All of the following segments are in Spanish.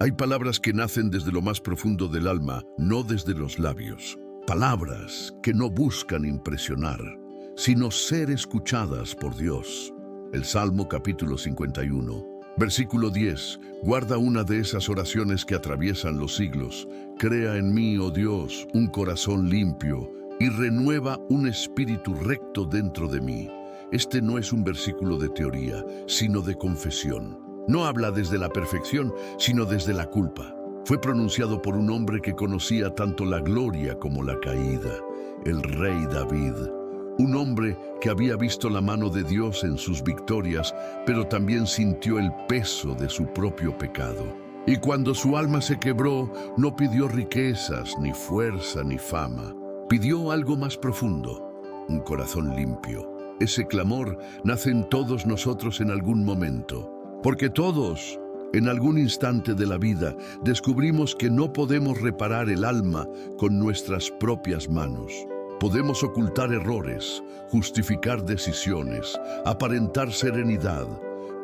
Hay palabras que nacen desde lo más profundo del alma, no desde los labios. Palabras que no buscan impresionar, sino ser escuchadas por Dios. El Salmo capítulo 51, versículo 10, guarda una de esas oraciones que atraviesan los siglos. Crea en mí, oh Dios, un corazón limpio y renueva un espíritu recto dentro de mí. Este no es un versículo de teoría, sino de confesión. No habla desde la perfección, sino desde la culpa. Fue pronunciado por un hombre que conocía tanto la gloria como la caída, el rey David. Un hombre que había visto la mano de Dios en sus victorias, pero también sintió el peso de su propio pecado. Y cuando su alma se quebró, no pidió riquezas, ni fuerza, ni fama. Pidió algo más profundo, un corazón limpio. Ese clamor nace en todos nosotros en algún momento, porque todos, en algún instante de la vida, descubrimos que no podemos reparar el alma con nuestras propias manos. Podemos ocultar errores, justificar decisiones, aparentar serenidad,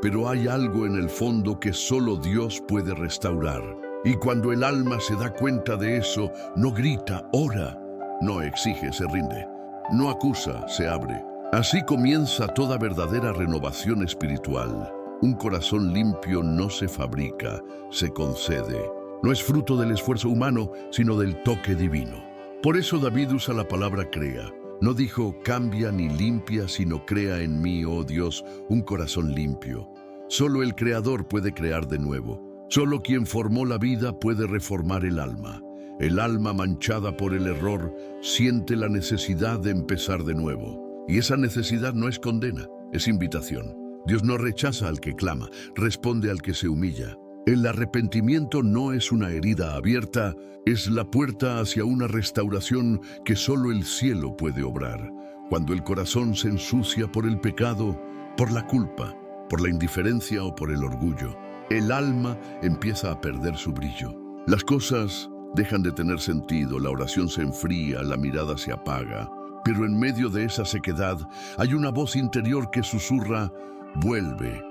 pero hay algo en el fondo que solo Dios puede restaurar. Y cuando el alma se da cuenta de eso, no grita, ora, no exige, se rinde, no acusa, se abre. Así comienza toda verdadera renovación espiritual. Un corazón limpio no se fabrica, se concede. No es fruto del esfuerzo humano, sino del toque divino. Por eso David usa la palabra crea. No dijo cambia ni limpia, sino crea en mí, oh Dios, un corazón limpio. Solo el Creador puede crear de nuevo. Solo quien formó la vida puede reformar el alma. El alma manchada por el error siente la necesidad de empezar de nuevo. Y esa necesidad no es condena, es invitación. Dios no rechaza al que clama, responde al que se humilla. El arrepentimiento no es una herida abierta, es la puerta hacia una restauración que solo el cielo puede obrar. Cuando el corazón se ensucia por el pecado, por la culpa, por la indiferencia o por el orgullo, el alma empieza a perder su brillo. Las cosas dejan de tener sentido, la oración se enfría, la mirada se apaga. Pero en medio de esa sequedad hay una voz interior que susurra, vuelve.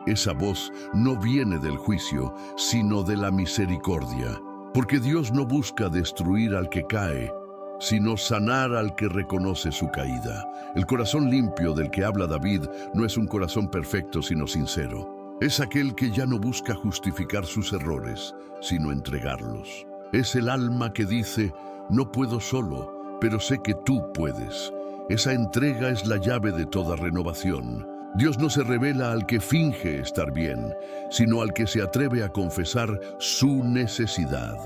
Esa voz no viene del juicio, sino de la misericordia. Porque Dios no busca destruir al que cae, sino sanar al que reconoce su caída. El corazón limpio del que habla David no es un corazón perfecto, sino sincero. Es aquel que ya no busca justificar sus errores, sino entregarlos. Es el alma que dice, no puedo solo, pero sé que tú puedes. Esa entrega es la llave de toda renovación. Dios no se revela al que finge estar bien, sino al que se atreve a confesar su necesidad.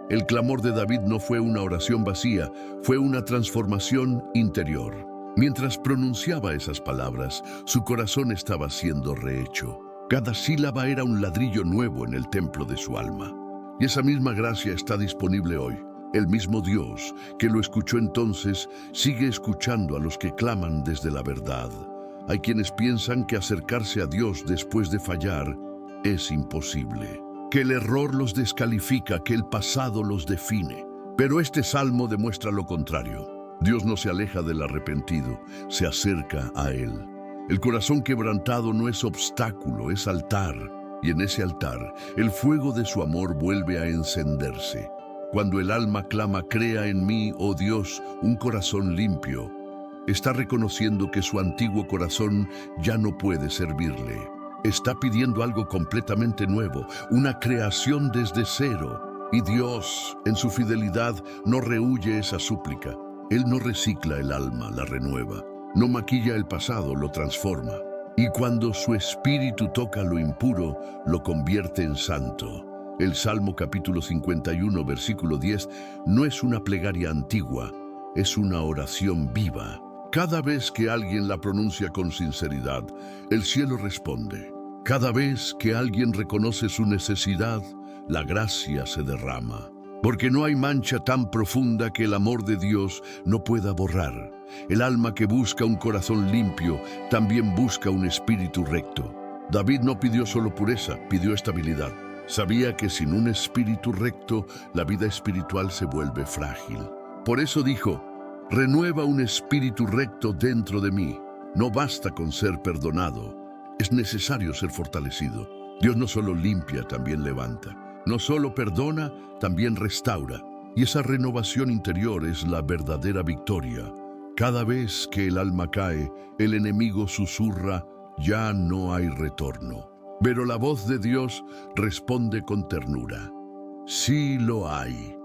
El clamor de David no fue una oración vacía, fue una transformación interior. Mientras pronunciaba esas palabras, su corazón estaba siendo rehecho. Cada sílaba era un ladrillo nuevo en el templo de su alma. Y esa misma gracia está disponible hoy. El mismo Dios que lo escuchó entonces sigue escuchando a los que claman desde la verdad. Hay quienes piensan que acercarse a Dios después de fallar es imposible, que el error los descalifica, que el pasado los define. Pero este salmo demuestra lo contrario. Dios no se aleja del arrepentido, se acerca a él. El corazón quebrantado no es obstáculo, es altar. Y en ese altar, el fuego de su amor vuelve a encenderse. Cuando el alma clama, crea en mí, oh Dios, un corazón limpio, está reconociendo que su antiguo corazón ya no puede servirle. Está pidiendo algo completamente nuevo, una creación desde cero. Y Dios, en su fidelidad, no rehúye esa súplica. Él no recicla el alma, la renueva. No maquilla el pasado, lo transforma. Y cuando su espíritu toca lo impuro, lo convierte en santo. El Salmo capítulo 51, versículo 10, no es una plegaria antigua, es una oración viva. Cada vez que alguien la pronuncia con sinceridad, el cielo responde. Cada vez que alguien reconoce su necesidad, la gracia se derrama. Porque no hay mancha tan profunda que el amor de Dios no pueda borrar. El alma que busca un corazón limpio también busca un espíritu recto. David no pidió solo pureza, pidió estabilidad. Sabía que sin un espíritu recto, la vida espiritual se vuelve frágil. Por eso dijo, renueva un espíritu recto dentro de mí. No basta con ser perdonado, es necesario ser fortalecido. Dios no solo limpia, también levanta. No solo perdona, también restaura. Y esa renovación interior es la verdadera victoria. Cada vez que el alma cae, el enemigo susurra, ya no hay retorno. Pero la voz de Dios responde con ternura. Sí lo hay.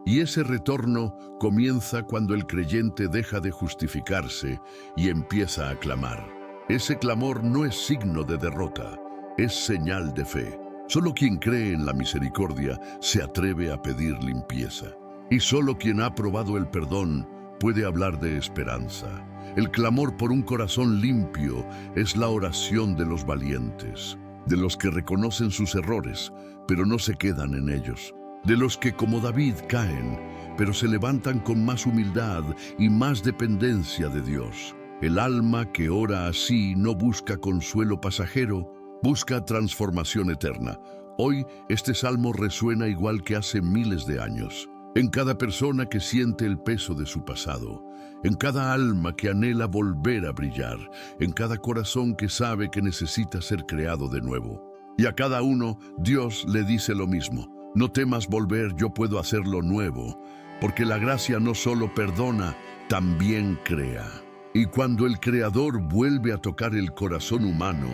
Y ese retorno comienza cuando el creyente deja de justificarse y empieza a clamar. Ese clamor no es signo de derrota, es señal de fe. Solo quien cree en la misericordia se atreve a pedir limpieza. Y solo quien ha probado el perdón puede hablar de esperanza. El clamor por un corazón limpio es la oración de los valientes, de los que reconocen sus errores, pero no se quedan en ellos. De los que como David caen, pero se levantan con más humildad y más dependencia de Dios. El alma que ora así no busca consuelo pasajero, busca transformación eterna. Hoy este salmo resuena igual que hace miles de años. En cada persona que siente el peso de su pasado, en cada alma que anhela volver a brillar, en cada corazón que sabe que necesita ser creado de nuevo. Y a cada uno Dios le dice lo mismo. No temas volver, yo puedo hacerlo nuevo, porque la gracia no solo perdona, también crea. Y cuando el Creador vuelve a tocar el corazón humano,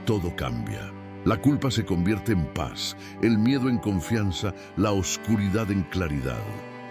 todo cambia. La culpa se convierte en paz, el miedo en confianza, la oscuridad en claridad.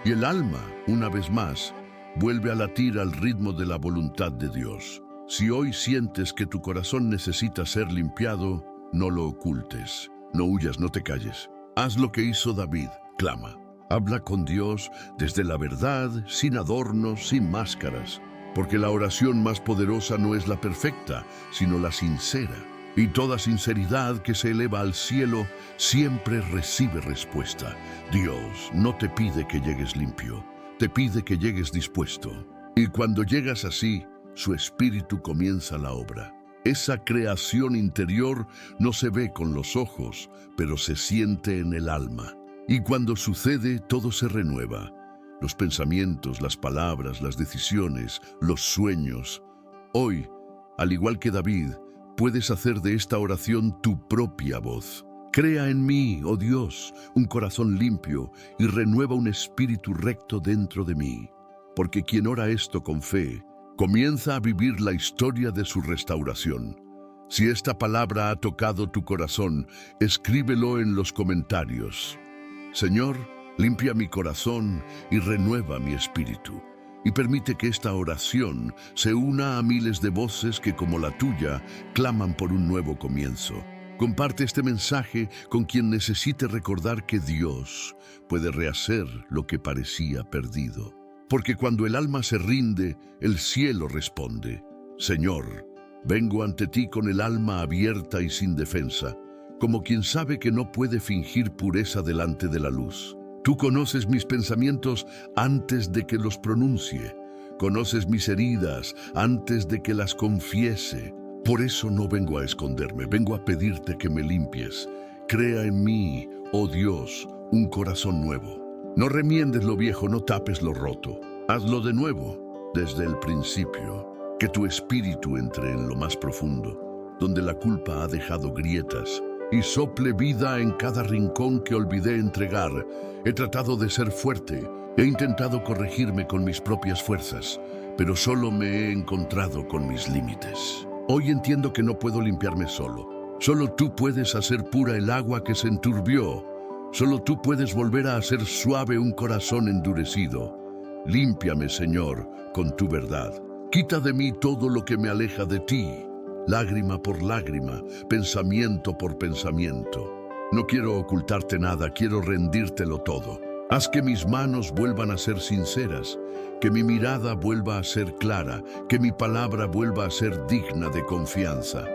Y el alma, una vez más, vuelve a latir al ritmo de la voluntad de Dios. Si hoy sientes que tu corazón necesita ser limpiado, no lo ocultes. No huyas, no te calles. Haz lo que hizo David, clama. Habla con Dios desde la verdad, sin adornos, sin máscaras. Porque la oración más poderosa no es la perfecta, sino la sincera. Y toda sinceridad que se eleva al cielo siempre recibe respuesta. Dios no te pide que llegues limpio, te pide que llegues dispuesto. Y cuando llegas así, su espíritu comienza la obra. Esa creación interior no se ve con los ojos, pero se siente en el alma. Y cuando sucede, todo se renueva. Los pensamientos, las palabras, las decisiones, los sueños. Hoy, al igual que David, puedes hacer de esta oración tu propia voz. Crea en mí, oh Dios, un corazón limpio y renueva un espíritu recto dentro de mí. Porque quien ora esto con fe, comienza a vivir la historia de su restauración. Si esta palabra ha tocado tu corazón, escríbelo en los comentarios. Señor, limpia mi corazón y renueva mi espíritu. Y permite que esta oración se una a miles de voces que, como la tuya, claman por un nuevo comienzo. Comparte este mensaje con quien necesite recordar que Dios puede rehacer lo que parecía perdido. Porque cuando el alma se rinde, el cielo responde. Señor, vengo ante ti con el alma abierta y sin defensa, como quien sabe que no puede fingir pureza delante de la luz. Tú conoces mis pensamientos antes de que los pronuncie. Conoces mis heridas antes de que las confiese. Por eso no vengo a esconderme, vengo a pedirte que me limpies. Crea en mí, oh Dios, un corazón nuevo. No remiendes lo viejo, no tapes lo roto. Hazlo de nuevo, desde el principio. Que tu espíritu entre en lo más profundo, donde la culpa ha dejado grietas, y sople vida en cada rincón que olvidé entregar. He tratado de ser fuerte, he intentado corregirme con mis propias fuerzas, pero solo me he encontrado con mis límites. Hoy entiendo que no puedo limpiarme solo. Solo tú puedes hacer pura el agua que se enturbió. Solo tú puedes volver a hacer suave un corazón endurecido. Límpiame, Señor, con tu verdad. Quita de mí todo lo que me aleja de ti. Lágrima por lágrima, pensamiento por pensamiento. No quiero ocultarte nada, quiero rendírtelo todo. Haz que mis manos vuelvan a ser sinceras, que mi mirada vuelva a ser clara, que mi palabra vuelva a ser digna de confianza.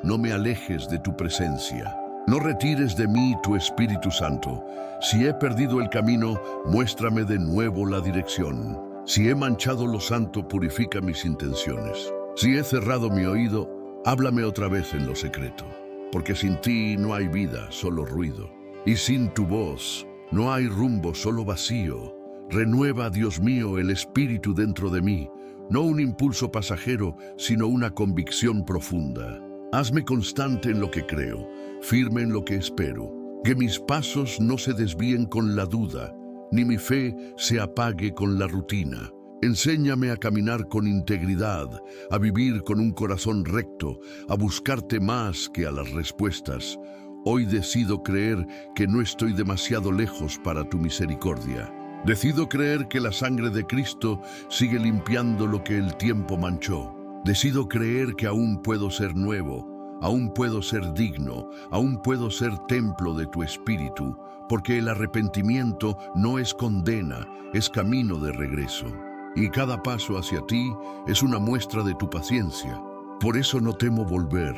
No me alejes de tu presencia. No retires de mí tu Espíritu Santo. Si he perdido el camino, muéstrame de nuevo la dirección. Si he manchado lo santo, purifica mis intenciones. Si he cerrado mi oído, háblame otra vez en lo secreto. Porque sin ti no hay vida, solo ruido. Y sin tu voz no hay rumbo, solo vacío. Renueva, Dios mío, el espíritu dentro de mí. No un impulso pasajero, sino una convicción profunda. Hazme constante en lo que creo, firme en lo que espero. Que mis pasos no se desvíen con la duda, ni mi fe se apague con la rutina. Enséñame a caminar con integridad, a vivir con un corazón recto, a buscarte más que a las respuestas. Hoy decido creer que no estoy demasiado lejos para tu misericordia. Decido creer que la sangre de Cristo sigue limpiando lo que el tiempo manchó. Decido creer que aún puedo ser nuevo, aún puedo ser digno, aún puedo ser templo de tu Espíritu, porque el arrepentimiento no es condena, es camino de regreso. Y cada paso hacia ti es una muestra de tu paciencia. Por eso no temo volver,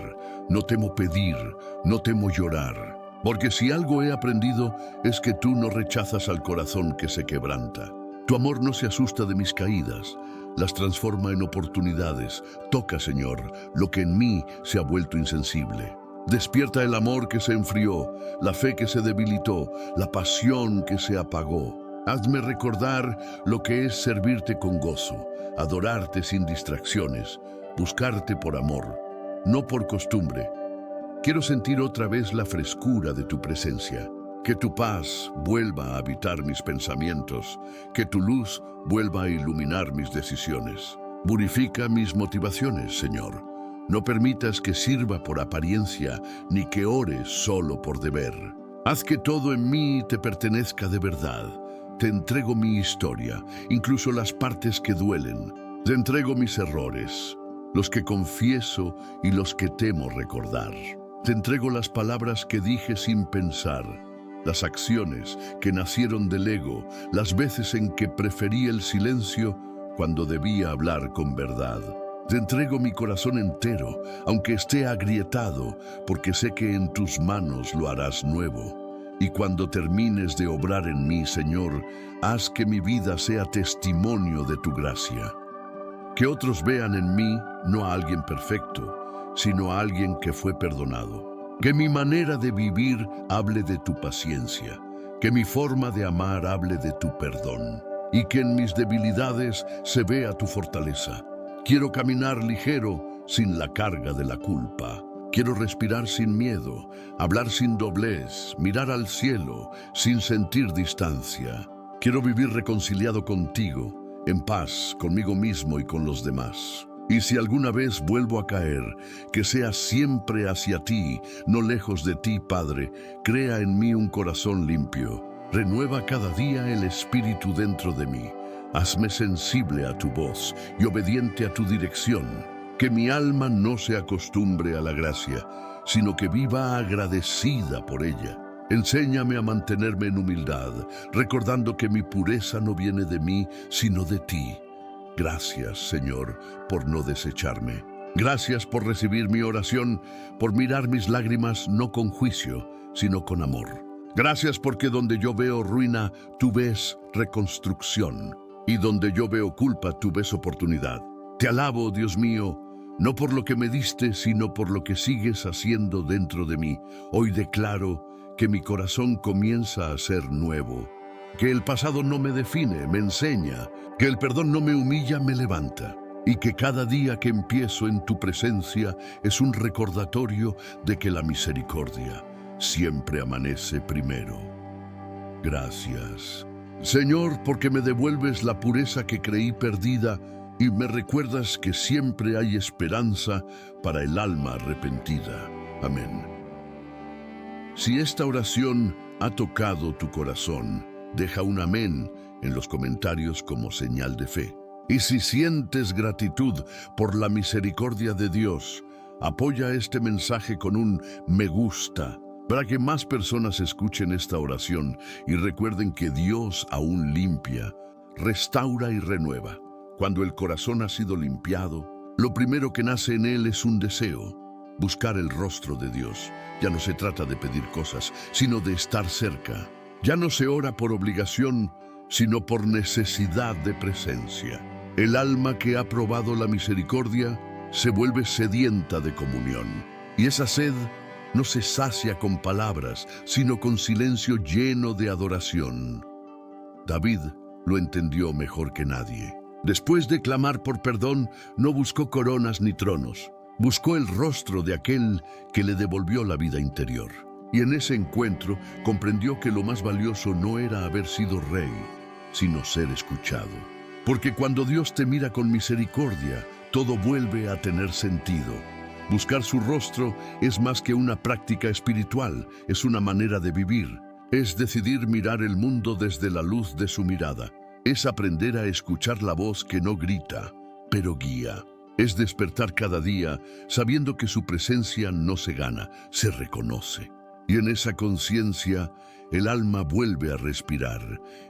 no temo pedir, no temo llorar. Porque si algo he aprendido es que tú no rechazas al corazón que se quebranta. Tu amor no se asusta de mis caídas, las transforma en oportunidades. Toca, Señor, lo que en mí se ha vuelto insensible. Despierta el amor que se enfrió, la fe que se debilitó, la pasión que se apagó. Hazme recordar lo que es servirte con gozo, adorarte sin distracciones, buscarte por amor, no por costumbre. Quiero sentir otra vez la frescura de tu presencia, que tu paz vuelva a habitar mis pensamientos, que tu luz vuelva a iluminar mis decisiones. Purifica mis motivaciones, Señor. No permitas que sirva por apariencia, ni que ore solo por deber. Haz que todo en mí te pertenezca de verdad. Te entrego mi historia, incluso las partes que duelen. Te entrego mis errores, los que confieso y los que temo recordar. Te entrego las palabras que dije sin pensar, las acciones que nacieron del ego, las veces en que preferí el silencio cuando debía hablar con verdad. Te entrego mi corazón entero, aunque esté agrietado, porque sé que en tus manos lo harás nuevo. Y cuando termines de obrar en mí, Señor, haz que mi vida sea testimonio de tu gracia. Que otros vean en mí no a alguien perfecto, sino a alguien que fue perdonado. Que mi manera de vivir hable de tu paciencia, que mi forma de amar hable de tu perdón, y que en mis debilidades se vea tu fortaleza. Quiero caminar ligero sin la carga de la culpa. Quiero respirar sin miedo, hablar sin doblez, mirar al cielo sin sentir distancia. Quiero vivir reconciliado contigo, en paz conmigo mismo y con los demás. Y si alguna vez vuelvo a caer, que sea siempre hacia ti, no lejos de ti, Padre. Crea en mí un corazón limpio. Renueva cada día el espíritu dentro de mí. Hazme sensible a tu voz y obediente a tu dirección. Que mi alma no se acostumbre a la gracia, sino que viva agradecida por ella. Enséñame a mantenerme en humildad, recordando que mi pureza no viene de mí, sino de ti. Gracias, Señor, por no desecharme. Gracias por recibir mi oración, por mirar mis lágrimas no con juicio, sino con amor. Gracias porque donde yo veo ruina, tú ves reconstrucción. Y donde yo veo culpa, tú ves oportunidad. Te alabo, Dios mío, no por lo que me diste, sino por lo que sigues haciendo dentro de mí. Hoy declaro que mi corazón comienza a ser nuevo. Que el pasado no me define, me enseña. Que el perdón no me humilla, me levanta. Y que cada día que empiezo en tu presencia es un recordatorio de que la misericordia siempre amanece primero. Gracias, Señor, porque me devuelves la pureza que creí perdida y me recuerdas que siempre hay esperanza para el alma arrepentida. Amén. Si esta oración ha tocado tu corazón, deja un amén en los comentarios como señal de fe. Y si sientes gratitud por la misericordia de Dios, apoya este mensaje con un me gusta, para que más personas escuchen esta oración y recuerden que Dios aún limpia, restaura y renueva. Cuando el corazón ha sido limpiado, lo primero que nace en él es un deseo, buscar el rostro de Dios. Ya no se trata de pedir cosas, sino de estar cerca. Ya no se ora por obligación, sino por necesidad de presencia. El alma que ha probado la misericordia se vuelve sedienta de comunión. Y esa sed no se sacia con palabras, sino con silencio lleno de adoración. David lo entendió mejor que nadie. Después de clamar por perdón, no buscó coronas ni tronos. Buscó el rostro de aquel que le devolvió la vida interior. Y en ese encuentro comprendió que lo más valioso no era haber sido rey, sino ser escuchado. Porque cuando Dios te mira con misericordia, todo vuelve a tener sentido. Buscar su rostro es más que una práctica espiritual, es una manera de vivir. Es decidir mirar el mundo desde la luz de su mirada. Es aprender a escuchar la voz que no grita, pero guía. Es despertar cada día sabiendo que su presencia no se gana, se reconoce. Y en esa conciencia, el alma vuelve a respirar.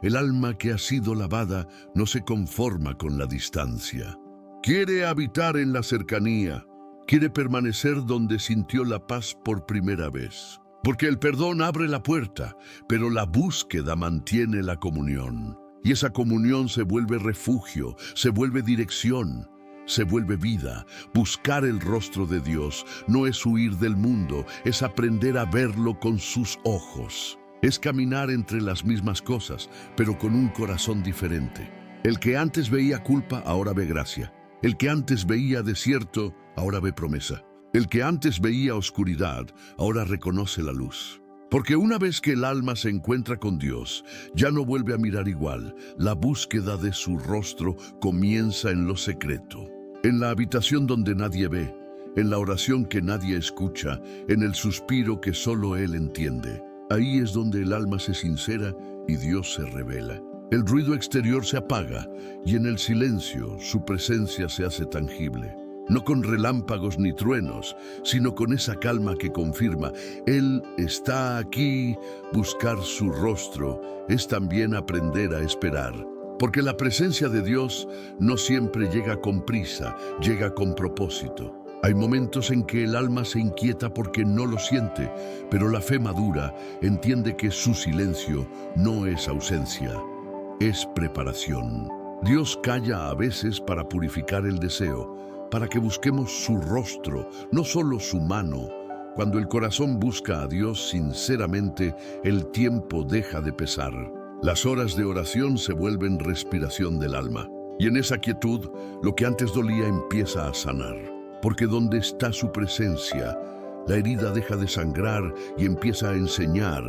El alma que ha sido lavada no se conforma con la distancia. Quiere habitar en la cercanía. Quiere permanecer donde sintió la paz por primera vez. Porque el perdón abre la puerta, pero la búsqueda mantiene la comunión. Y esa comunión se vuelve refugio, se vuelve dirección, se vuelve vida. Buscar el rostro de Dios no es huir del mundo, es aprender a verlo con sus ojos. Es caminar entre las mismas cosas, pero con un corazón diferente. El que antes veía culpa, ahora ve gracia. El que antes veía desierto, ahora ve promesa. El que antes veía oscuridad, ahora reconoce la luz. Porque una vez que el alma se encuentra con Dios, ya no vuelve a mirar igual. La búsqueda de su rostro comienza en lo secreto, en la habitación donde nadie ve, en la oración que nadie escucha, en el suspiro que solo Él entiende. Ahí es donde el alma se sincera y Dios se revela. El ruido exterior se apaga y en el silencio su presencia se hace tangible. No con relámpagos ni truenos, sino con esa calma que confirma, Él está aquí. Buscar su rostro es también aprender a esperar. Porque la presencia de Dios no siempre llega con prisa, llega con propósito. Hay momentos en que el alma se inquieta porque no lo siente, pero la fe madura entiende que su silencio no es ausencia, es preparación. Dios calla a veces para purificar el deseo, para que busquemos su rostro, no solo su mano. Cuando el corazón busca a Dios sinceramente, el tiempo deja de pesar. Las horas de oración se vuelven respiración del alma. Y en esa quietud, lo que antes dolía empieza a sanar. Porque donde está su presencia, la herida deja de sangrar y empieza a enseñar.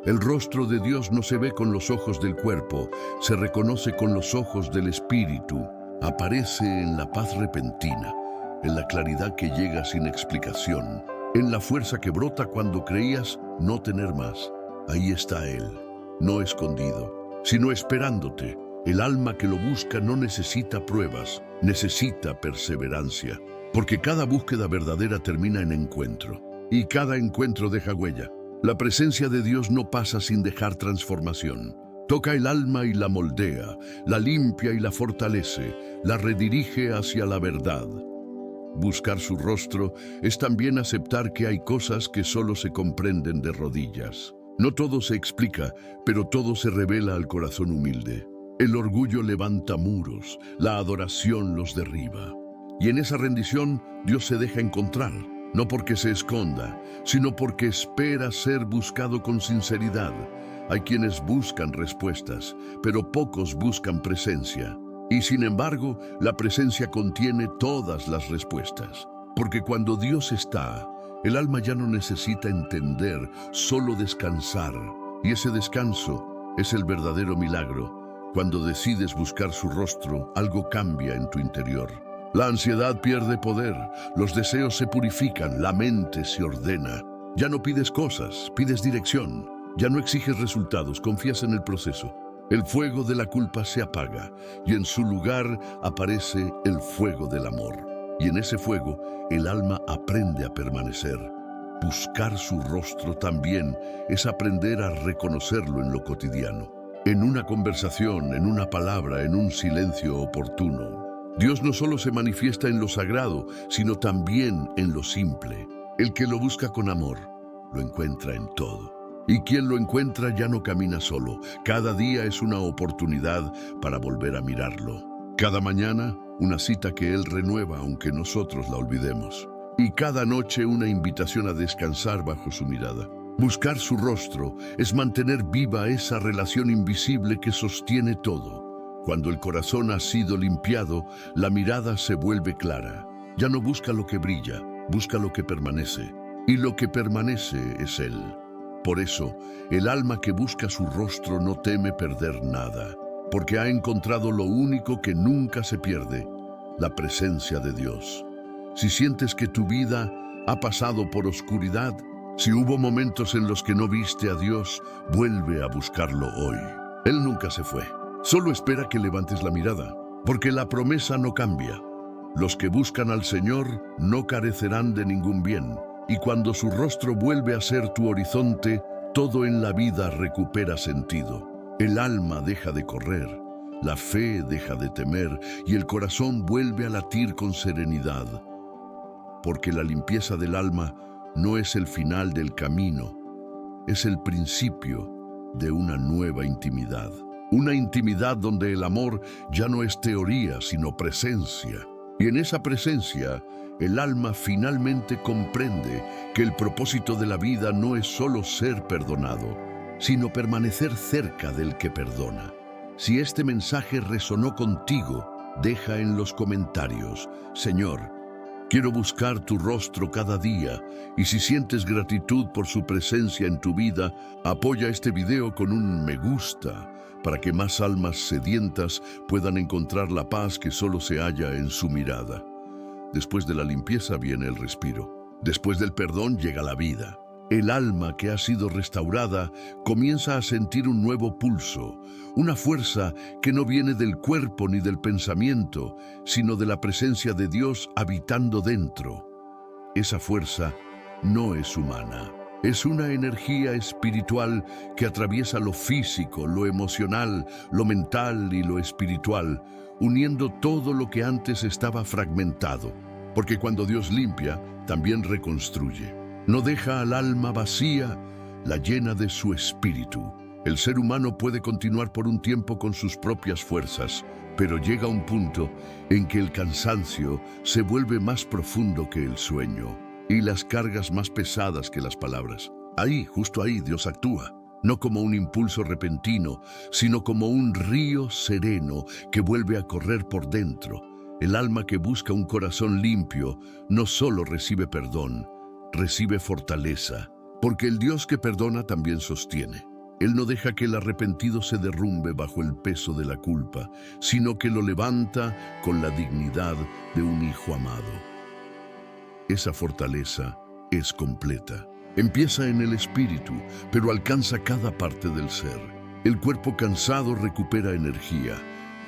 El rostro de Dios no se ve con los ojos del cuerpo, se reconoce con los ojos del espíritu. Aparece en la paz repentina, en la claridad que llega sin explicación, en la fuerza que brota cuando creías no tener más. Ahí está Él, no escondido, sino esperándote. El alma que lo busca no necesita pruebas, necesita perseverancia, porque cada búsqueda verdadera termina en encuentro, y cada encuentro deja huella. La presencia de Dios no pasa sin dejar transformación. Toca el alma y la moldea, la limpia y la fortalece, la redirige hacia la verdad. Buscar su rostro es también aceptar que hay cosas que solo se comprenden de rodillas. No todo se explica, pero todo se revela al corazón humilde. El orgullo levanta muros, la adoración los derriba. Y en esa rendición Dios se deja encontrar, no porque se esconda, sino porque espera ser buscado con sinceridad. Hay quienes buscan respuestas, pero pocos buscan presencia. Y sin embargo, la presencia contiene todas las respuestas. Porque cuando Dios está, el alma ya no necesita entender, solo descansar. Y ese descanso es el verdadero milagro. Cuando decides buscar su rostro, algo cambia en tu interior. La ansiedad pierde poder, los deseos se purifican, la mente se ordena. Ya no pides cosas, pides dirección. Ya no exiges resultados, confías en el proceso. El fuego de la culpa se apaga y en su lugar aparece el fuego del amor. Y en ese fuego el alma aprende a permanecer. Buscar su rostro también es aprender a reconocerlo en lo cotidiano. En una conversación, en una palabra, en un silencio oportuno. Dios no solo se manifiesta en lo sagrado, sino también en lo simple. El que lo busca con amor, lo encuentra en todo. Y quien lo encuentra ya no camina solo. Cada día es una oportunidad para volver a mirarlo. Cada mañana, una cita que Él renueva aunque nosotros la olvidemos. Y cada noche una invitación a descansar bajo su mirada. Buscar su rostro es mantener viva esa relación invisible que sostiene todo. Cuando el corazón ha sido limpiado, la mirada se vuelve clara. Ya no busca lo que brilla, busca lo que permanece. Y lo que permanece es Él. Por eso, el alma que busca su rostro no teme perder nada, porque ha encontrado lo único que nunca se pierde, la presencia de Dios. Si sientes que tu vida ha pasado por oscuridad, si hubo momentos en los que no viste a Dios, vuelve a buscarlo hoy. Él nunca se fue. Solo espera que levantes la mirada, porque la promesa no cambia. Los que buscan al Señor no carecerán de ningún bien. Y cuando su rostro vuelve a ser tu horizonte, todo en la vida recupera sentido. El alma deja de correr, la fe deja de temer y el corazón vuelve a latir con serenidad. Porque la limpieza del alma no es el final del camino, es el principio de una nueva intimidad. Una intimidad donde el amor ya no es teoría, sino presencia. Y en esa presencia, el alma finalmente comprende que el propósito de la vida no es solo ser perdonado, sino permanecer cerca del que perdona. Si este mensaje resonó contigo, deja en los comentarios: Señor, quiero buscar tu rostro cada día. Y si sientes gratitud por su presencia en tu vida, apoya este video con un me gusta para que más almas sedientas puedan encontrar la paz que solo se halla en su mirada. Después de la limpieza viene el respiro. Después del perdón llega la vida. El alma que ha sido restaurada comienza a sentir un nuevo pulso, una fuerza que no viene del cuerpo ni del pensamiento, sino de la presencia de Dios habitando dentro. Esa fuerza no es humana. Es una energía espiritual que atraviesa lo físico, lo emocional, lo mental y lo espiritual, uniendo todo lo que antes estaba fragmentado. Porque cuando Dios limpia, también reconstruye. No deja al alma vacía, la llena de su espíritu. El ser humano puede continuar por un tiempo con sus propias fuerzas, pero llega un punto en que el cansancio se vuelve más profundo que el sueño y las cargas más pesadas que las palabras. Ahí, justo ahí, Dios actúa. No como un impulso repentino, sino como un río sereno que vuelve a correr por dentro. El alma que busca un corazón limpio no solo recibe perdón, recibe fortaleza, porque el Dios que perdona también sostiene. Él no deja que el arrepentido se derrumbe bajo el peso de la culpa, sino que lo levanta con la dignidad de un hijo amado. Esa fortaleza es completa. Empieza en el espíritu, pero alcanza cada parte del ser. El cuerpo cansado recupera energía.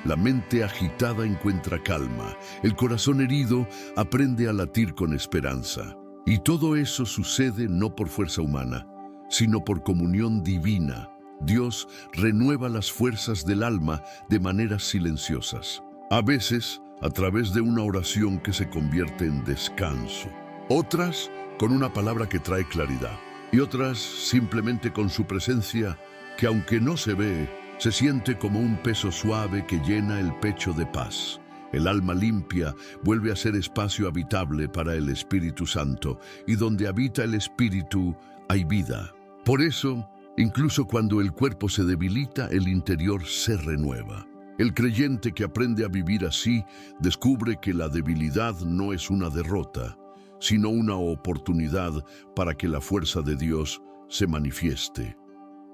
La mente agitada encuentra calma. El corazón herido aprende a latir con esperanza. Y todo eso sucede no por fuerza humana, sino por comunión divina. Dios renueva las fuerzas del alma de maneras silenciosas. A veces, a través de una oración que se convierte en descanso. Otras, con una palabra que trae claridad. Y otras, simplemente con su presencia, que aunque no se ve, se siente como un peso suave que llena el pecho de paz. El alma limpia vuelve a ser espacio habitable para el Espíritu Santo, y donde habita el Espíritu hay vida. Por eso, incluso cuando el cuerpo se debilita, el interior se renueva. El creyente que aprende a vivir así descubre que la debilidad no es una derrota, sino una oportunidad para que la fuerza de Dios se manifieste.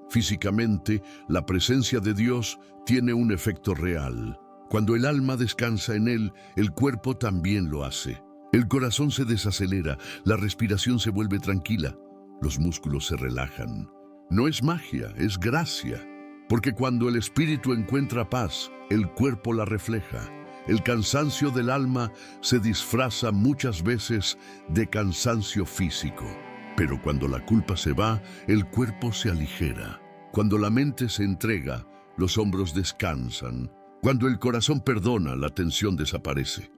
Físicamente, la presencia de Dios tiene un efecto real. Cuando el alma descansa en Él, el cuerpo también lo hace. El corazón se desacelera, la respiración se vuelve tranquila, los músculos se relajan. No es magia, es gracia. Porque cuando el espíritu encuentra paz, el cuerpo la refleja. El cansancio del alma se disfraza muchas veces de cansancio físico. Pero cuando la culpa se va, el cuerpo se aligera. Cuando la mente se entrega, los hombros descansan. Cuando el corazón perdona, la tensión desaparece.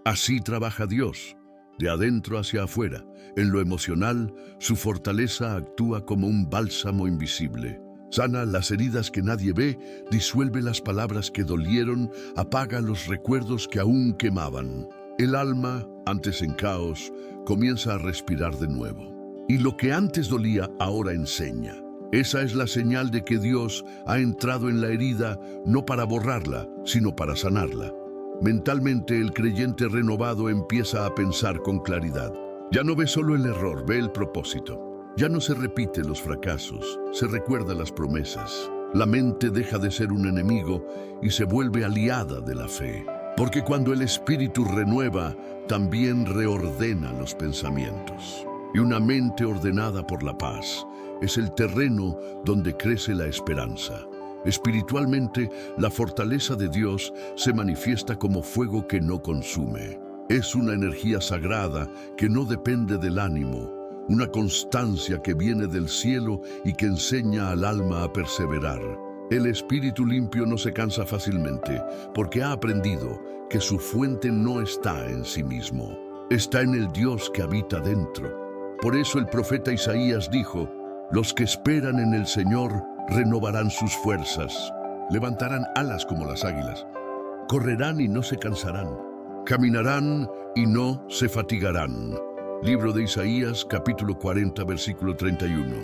Así trabaja Dios, de adentro hacia afuera. En lo emocional, su fortaleza actúa como un bálsamo invisible. Sana las heridas que nadie ve, disuelve las palabras que dolieron, apaga los recuerdos que aún quemaban. El alma, antes en caos, comienza a respirar de nuevo. Y lo que antes dolía, ahora enseña. Esa es la señal de que Dios ha entrado en la herida no para borrarla, sino para sanarla. Mentalmente, el creyente renovado empieza a pensar con claridad. Ya no ve solo el error, ve el propósito. Ya no se repiten los fracasos, se recuerda las promesas. La mente deja de ser un enemigo y se vuelve aliada de la fe. Porque cuando el Espíritu renueva, también reordena los pensamientos. Y una mente ordenada por la paz es el terreno donde crece la esperanza. Espiritualmente, la fortaleza de Dios se manifiesta como fuego que no consume. Es una energía sagrada que no depende del ánimo, una constancia que viene del cielo y que enseña al alma a perseverar. El espíritu limpio no se cansa fácilmente porque ha aprendido que su fuente no está en sí mismo, está en el Dios que habita dentro. Por eso el profeta Isaías dijo: los que esperan en el Señor renovarán sus fuerzas, levantarán alas como las águilas, correrán y no se cansarán, caminarán y no se fatigarán. Libro de Isaías, capítulo 40, versículo 31.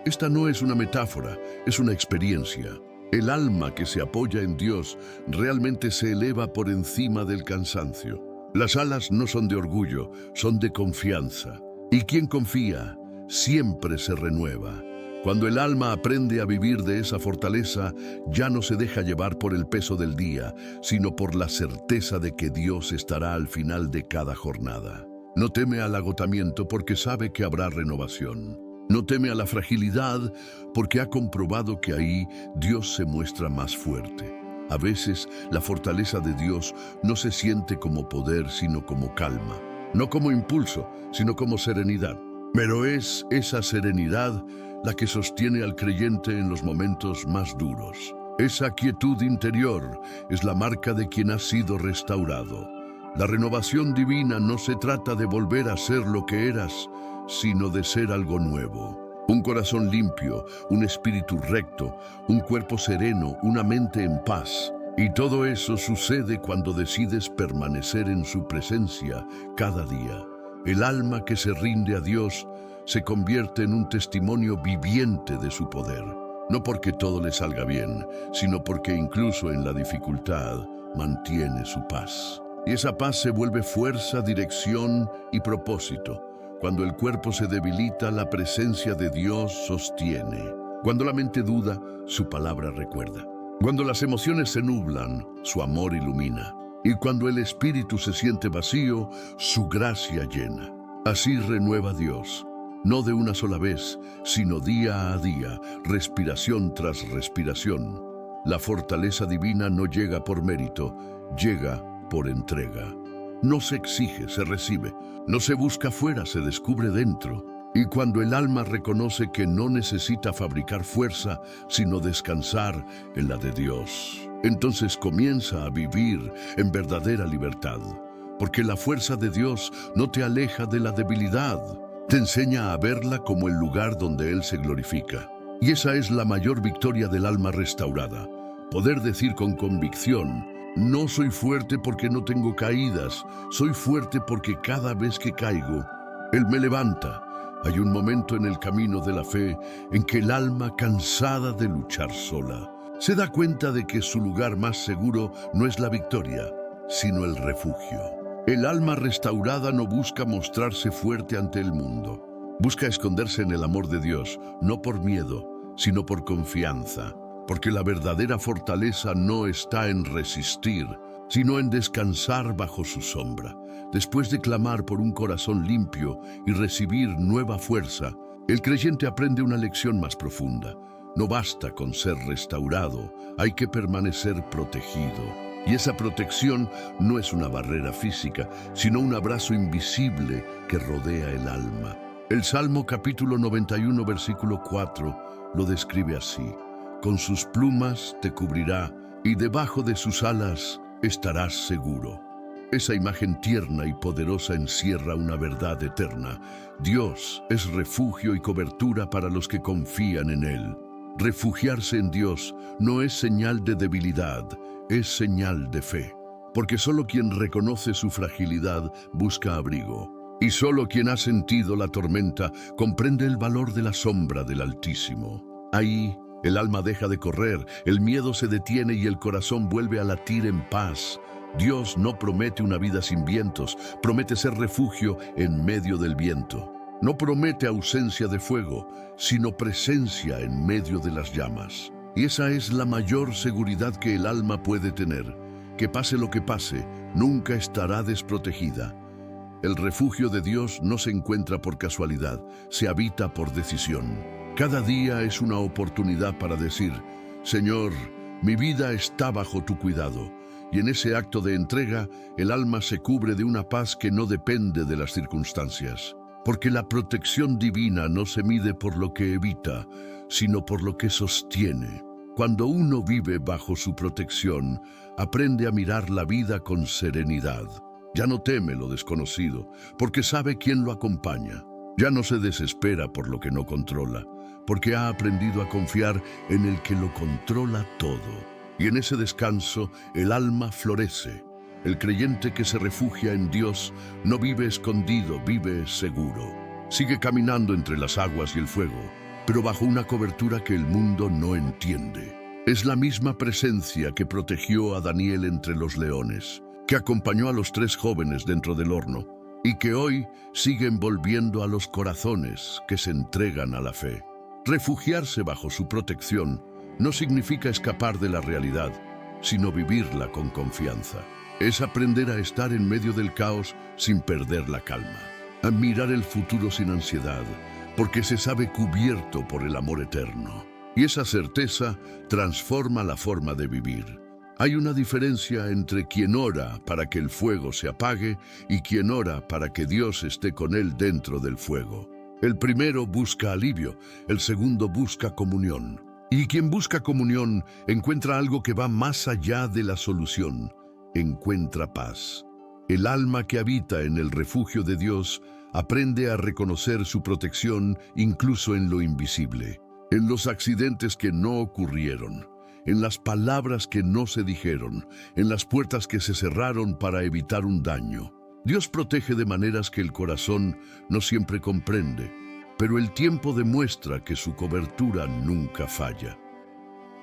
Esta no es una metáfora, es una experiencia. El alma que se apoya en Dios realmente se eleva por encima del cansancio. Las alas no son de orgullo, son de confianza. Y quien confía siempre se renueva. Cuando el alma aprende a vivir de esa fortaleza, ya no se deja llevar por el peso del día, sino por la certeza de que Dios estará al final de cada jornada. No teme al agotamiento porque sabe que habrá renovación. No teme a la fragilidad porque ha comprobado que ahí Dios se muestra más fuerte. A veces la fortaleza de Dios no se siente como poder, sino como calma. No como impulso, sino como serenidad. Pero es esa serenidad la que sostiene al creyente en los momentos más duros. Esa quietud interior es la marca de quien ha sido restaurado. La renovación divina no se trata de volver a ser lo que eras, sino de ser algo nuevo. Un corazón limpio, un espíritu recto, un cuerpo sereno, una mente en paz. Y todo eso sucede cuando decides permanecer en su presencia cada día. El alma que se rinde a Dios se convierte en un testimonio viviente de su poder. No porque todo le salga bien, sino porque incluso en la dificultad mantiene su paz. Y esa paz se vuelve fuerza, dirección y propósito. Cuando el cuerpo se debilita, la presencia de Dios sostiene. Cuando la mente duda, su palabra recuerda. Cuando las emociones se nublan, su amor ilumina. Y cuando el espíritu se siente vacío, su gracia llena. Así renueva Dios. No de una sola vez, sino día a día, respiración tras respiración. La fortaleza divina no llega por mérito, llega por entrega. No se exige, se recibe. No se busca fuera, se descubre dentro. Y cuando el alma reconoce que no necesita fabricar fuerza, sino descansar en la de Dios, entonces comienza a vivir en verdadera libertad. Porque la fuerza de Dios no te aleja de la debilidad. Te enseña a verla como el lugar donde Él se glorifica. Y esa es la mayor victoria del alma restaurada. Poder decir con convicción: no soy fuerte porque no tengo caídas, soy fuerte porque cada vez que caigo, Él me levanta. Hay un momento en el camino de la fe en que el alma, cansada de luchar sola, se da cuenta de que su lugar más seguro no es la victoria, sino el refugio. El alma restaurada no busca mostrarse fuerte ante el mundo. Busca esconderse en el amor de Dios, no por miedo, sino por confianza. Porque la verdadera fortaleza no está en resistir, sino en descansar bajo su sombra. Después de clamar por un corazón limpio y recibir nueva fuerza, el creyente aprende una lección más profunda. No basta con ser restaurado, hay que permanecer protegido. Y esa protección no es una barrera física, sino un abrazo invisible que rodea el alma. El Salmo capítulo 91, versículo 4, lo describe así: con sus plumas te cubrirá, y debajo de sus alas estarás seguro. Esa imagen tierna y poderosa encierra una verdad eterna. Dios es refugio y cobertura para los que confían en Él. Refugiarse en Dios no es señal de debilidad, es señal de fe. Porque solo quien reconoce su fragilidad busca abrigo. Y solo quien ha sentido la tormenta comprende el valor de la sombra del Altísimo. Ahí, el alma deja de correr, el miedo se detiene y el corazón vuelve a latir en paz, Dios no promete una vida sin vientos, promete ser refugio en medio del viento. No promete ausencia de fuego, sino presencia en medio de las llamas. Y esa es la mayor seguridad que el alma puede tener. Que pase lo que pase, nunca estará desprotegida. El refugio de Dios no se encuentra por casualidad, se habita por decisión. Cada día es una oportunidad para decir: Señor, mi vida está bajo tu cuidado. Y en ese acto de entrega, el alma se cubre de una paz que no depende de las circunstancias. Porque la protección divina no se mide por lo que evita, sino por lo que sostiene. Cuando uno vive bajo su protección, aprende a mirar la vida con serenidad. Ya no teme lo desconocido, porque sabe quién lo acompaña. Ya no se desespera por lo que no controla, porque ha aprendido a confiar en el que lo controla todo. Y en ese descanso, el alma florece. El creyente que se refugia en Dios no vive escondido, vive seguro. Sigue caminando entre las aguas y el fuego, pero bajo una cobertura que el mundo no entiende. Es la misma presencia que protegió a Daniel entre los leones, que acompañó a los 3 jóvenes dentro del horno, y que hoy sigue envolviendo a los corazones que se entregan a la fe. Refugiarse bajo su protección no significa escapar de la realidad, sino vivirla con confianza. Es aprender a estar en medio del caos sin perder la calma, a mirar el futuro sin ansiedad, porque se sabe cubierto por el amor eterno. Y esa certeza transforma la forma de vivir. Hay una diferencia entre quien ora para que el fuego se apague y quien ora para que Dios esté con él dentro del fuego. El primero busca alivio, el segundo busca comunión. Y quien busca comunión encuentra algo que va más allá de la solución. Encuentra paz. El alma que habita en el refugio de Dios aprende a reconocer su protección incluso en lo invisible, en los accidentes que no ocurrieron, en las palabras que no se dijeron, en las puertas que se cerraron para evitar un daño. Dios protege de maneras que el corazón no siempre comprende, pero el tiempo demuestra que su cobertura nunca falla.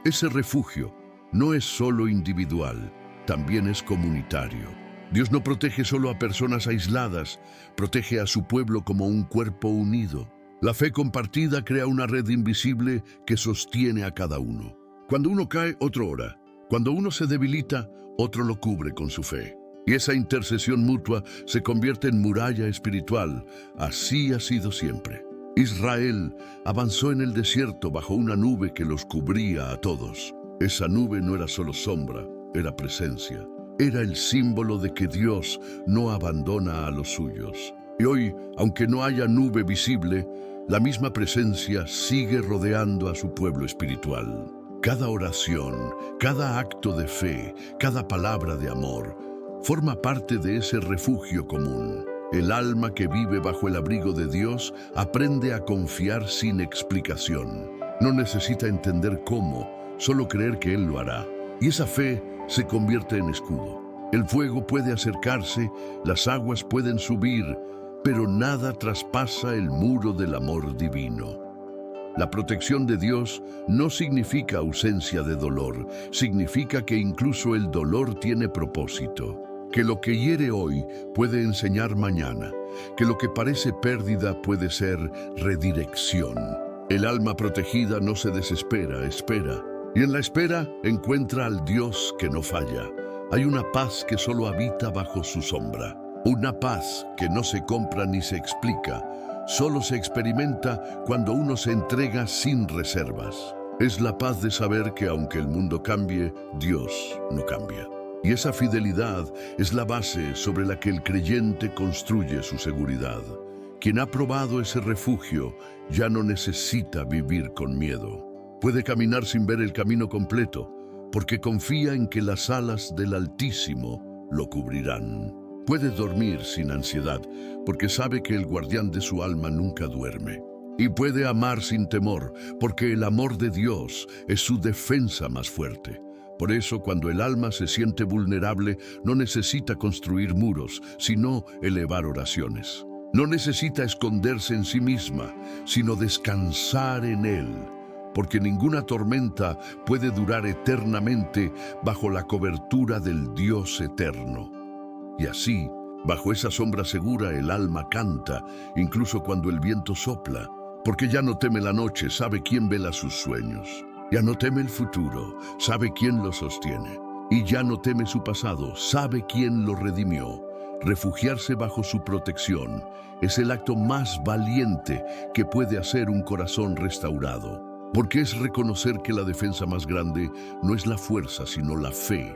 Ese refugio no es solo individual, también es comunitario. Dios no protege solo a personas aisladas, protege a su pueblo como un cuerpo unido. La fe compartida crea una red invisible que sostiene a cada uno. Cuando uno cae, otro ora. Cuando uno se debilita, otro lo cubre con su fe. Y esa intercesión mutua se convierte en muralla espiritual. Así ha sido siempre. Israel avanzó en el desierto bajo una nube que los cubría a todos. Esa nube no era solo sombra, era presencia. Era el símbolo de que Dios no abandona a los suyos. Y hoy, aunque no haya nube visible, la misma presencia sigue rodeando a su pueblo espiritual. Cada oración, cada acto de fe, cada palabra de amor, forma parte de ese refugio común. El alma que vive bajo el abrigo de Dios aprende a confiar sin explicación. No necesita entender cómo, solo creer que Él lo hará. Y esa fe se convierte en escudo. El fuego puede acercarse, las aguas pueden subir, pero nada traspasa el muro del amor divino. La protección de Dios no significa ausencia de dolor, significa que incluso el dolor tiene propósito. Que lo que hiere hoy puede enseñar mañana, que lo que parece pérdida puede ser redirección. El alma protegida no se desespera, espera. Y en la espera encuentra al Dios que no falla. Hay una paz que solo habita bajo su sombra. Una paz que no se compra ni se explica. Solo se experimenta cuando uno se entrega sin reservas. Es la paz de saber que aunque el mundo cambie, Dios no cambia. Y esa fidelidad es la base sobre la que el creyente construye su seguridad. Quien ha probado ese refugio ya no necesita vivir con miedo. Puede caminar sin ver el camino completo, porque confía en que las alas del Altísimo lo cubrirán. Puede dormir sin ansiedad, porque sabe que el guardián de su alma nunca duerme. Y puede amar sin temor, porque el amor de Dios es su defensa más fuerte. Por eso, cuando el alma se siente vulnerable, no necesita construir muros, sino elevar oraciones. No necesita esconderse en sí misma, sino descansar en Él. porque ninguna tormenta puede durar eternamente bajo la cobertura del Dios eterno. Y así, bajo esa sombra segura, el alma canta, incluso cuando el viento sopla, porque ya no teme la noche, sabe quién vela sus sueños. Ya no teme el futuro, sabe quién lo sostiene. Y ya no teme su pasado, sabe quién lo redimió. Refugiarse bajo su protección es el acto más valiente que puede hacer un corazón restaurado, porque es reconocer que la defensa más grande no es la fuerza, sino la fe.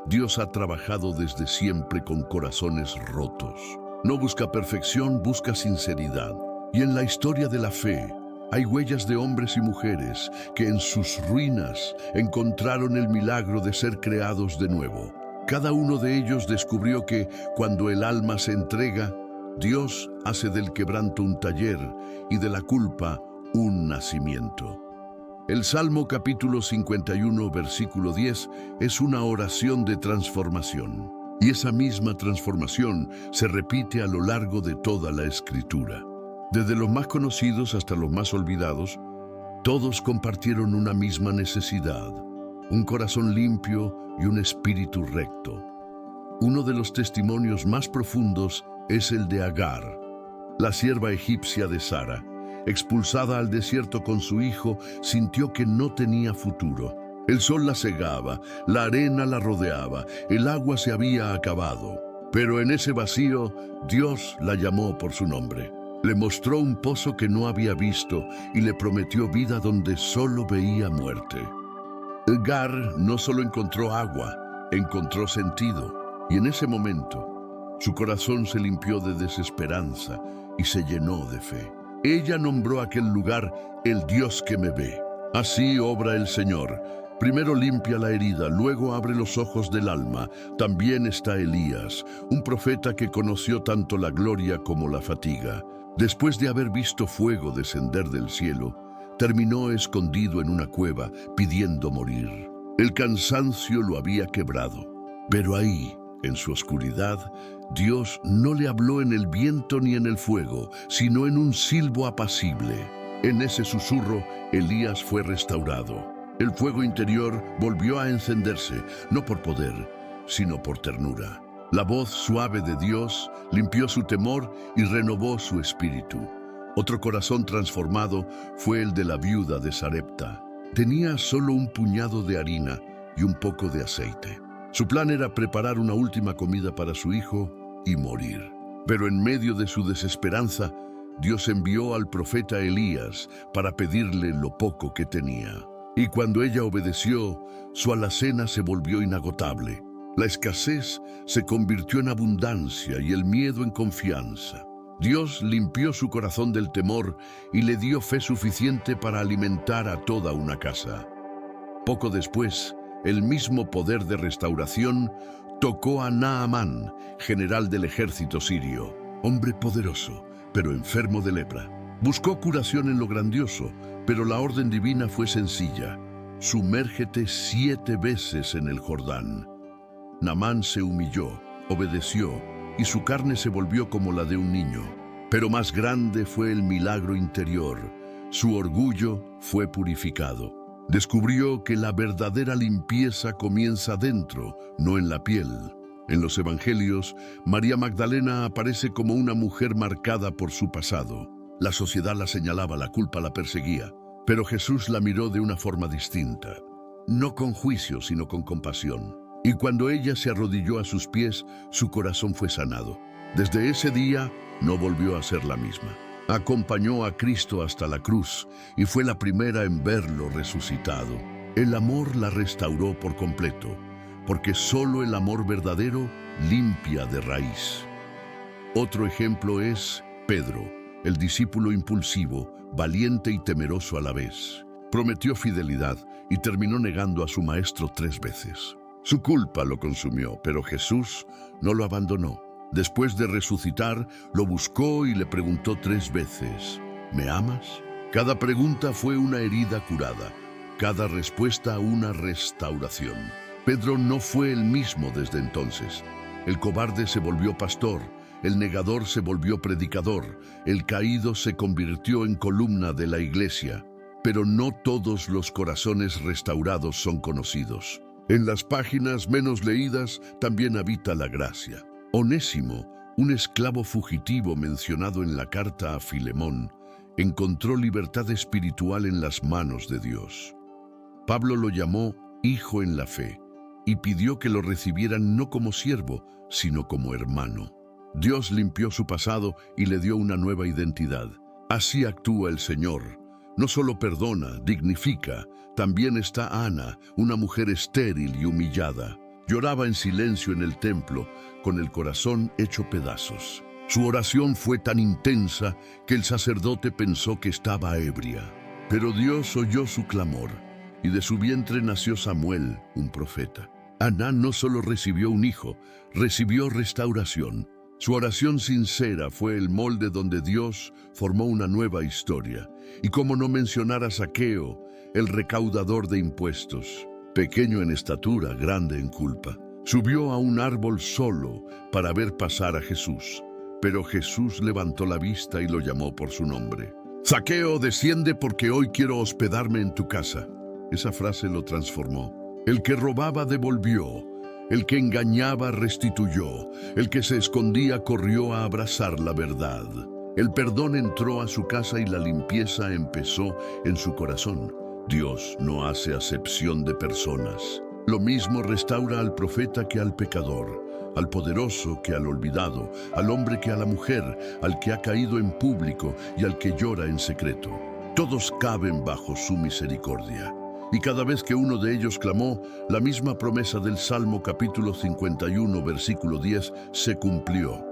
Dios ha trabajado desde siempre con corazones rotos. No busca perfección, busca sinceridad. Y en la historia de la fe hay huellas de hombres y mujeres que en sus ruinas encontraron el milagro de ser creados de nuevo. Cada uno de ellos descubrió que cuando el alma se entrega, Dios hace del quebranto un taller y de la culpa un nacimiento. El Salmo capítulo 51, versículo 10, es una oración de transformación. Y esa misma transformación se repite a lo largo de toda la Escritura. Desde los más conocidos hasta los más olvidados, todos compartieron una misma necesidad: un corazón limpio y un espíritu recto. Uno de los testimonios más profundos es el de Agar, la sierva egipcia de Sara. Expulsada al desierto con su hijo, sintió que no tenía futuro. El sol la cegaba, la arena la rodeaba, el agua se había acabado. Pero en ese vacío, Dios la llamó por su nombre. Le mostró un pozo que no había visto y le prometió vida donde solo veía muerte. Agar no solo encontró agua, encontró sentido. Y en ese momento, su corazón se limpió de desesperanza y se llenó de fe. Ella nombró aquel lugar el Dios que me ve. Así obra el Señor. Primero limpia la herida, luego abre los ojos del alma. También está Elías, un profeta que conoció tanto la gloria como la fatiga. Después de haber visto fuego descender del cielo, terminó escondido en una cueva pidiendo morir. El cansancio lo había quebrado, pero ahí, en su oscuridad, Dios no le habló en el viento ni en el fuego, sino en un silbo apacible. En ese susurro, Elías fue restaurado. El fuego interior volvió a encenderse, no por poder, sino por ternura. La voz suave de Dios limpió su temor y renovó su espíritu. Otro corazón transformado fue el de la viuda de Sarepta. Tenía solo un puñado de harina y un poco de aceite. Su plan era preparar una última comida para su hijo y morir. Pero en medio de su desesperanza, Dios envió al profeta Elías para pedirle lo poco que tenía. Y cuando ella obedeció, su alacena se volvió inagotable. La escasez se convirtió en abundancia y el miedo en confianza. Dios limpió su corazón del temor y le dio fe suficiente para alimentar a toda una casa. Poco después, el mismo poder de restauración tocó a Naamán, general del ejército sirio, hombre poderoso, pero enfermo de lepra. Buscó curación en lo grandioso, pero la orden divina fue sencilla: sumérgete 7 veces en el Jordán. Naamán se humilló, obedeció, y su carne se volvió como la de un niño. Pero más grande fue el milagro interior. Su orgullo fue purificado. Descubrió que la verdadera limpieza comienza dentro, no en la piel. En los evangelios, María Magdalena aparece como una mujer marcada por su pasado. La sociedad la señalaba, la culpa la perseguía. Pero Jesús la miró de una forma distinta. No con juicio, sino con compasión. Y cuando ella se arrodilló a sus pies, su corazón fue sanado. Desde ese día, no volvió a ser la misma. Acompañó a Cristo hasta la cruz y fue la primera en verlo resucitado. El amor la restauró por completo, porque solo el amor verdadero limpia de raíz. Otro ejemplo es Pedro, el discípulo impulsivo, valiente y temeroso a la vez. Prometió fidelidad y terminó negando a su maestro 3 veces. Su culpa lo consumió, pero Jesús no lo abandonó. Después de resucitar, lo buscó y le preguntó 3 veces: ¿me amas? Cada pregunta fue una herida curada, cada respuesta una restauración. Pedro no fue el mismo desde entonces. El cobarde se volvió pastor, el negador se volvió predicador, el caído se convirtió en columna de la iglesia. pero no todos los corazones restaurados son conocidos. En las páginas menos leídas también habita la gracia. Onésimo, un esclavo fugitivo mencionado en la carta a Filemón, encontró libertad espiritual en las manos de Dios. Pablo lo llamó hijo en la fe y pidió que lo recibieran no como siervo, sino como hermano. Dios limpió su pasado y le dio una nueva identidad. Así actúa el Señor. No solo perdona, dignifica. También está Ana, una mujer estéril y humillada. Lloraba en silencio en el templo, con el corazón hecho pedazos. Su oración fue tan intensa que el sacerdote pensó que estaba ebria. Pero Dios oyó su clamor, y de su vientre nació Samuel, un profeta. Ana no solo recibió un hijo, recibió restauración. Su oración sincera fue el molde donde Dios formó una nueva historia. Y cómo no mencionar a Zaqueo, el recaudador de impuestos, pequeño en estatura, grande en culpa. Subió a un árbol solo para ver pasar a Jesús, pero Jesús levantó la vista y lo llamó por su nombre. Zaqueo, desciende porque hoy quiero hospedarme en tu casa. Esa frase lo transformó. El que robaba devolvió, el que engañaba restituyó, el que se escondía corrió a abrazar la verdad. El perdón entró a su casa y la limpieza empezó en su corazón. Dios no hace acepción de personas. Lo mismo restaura al profeta que al pecador, al poderoso que al olvidado, al hombre que a la mujer, al que ha caído en público y al que llora en secreto. Todos caben bajo su misericordia. Y cada vez que uno de ellos clamó, la misma promesa del Salmo capítulo 51, versículo 10, se cumplió.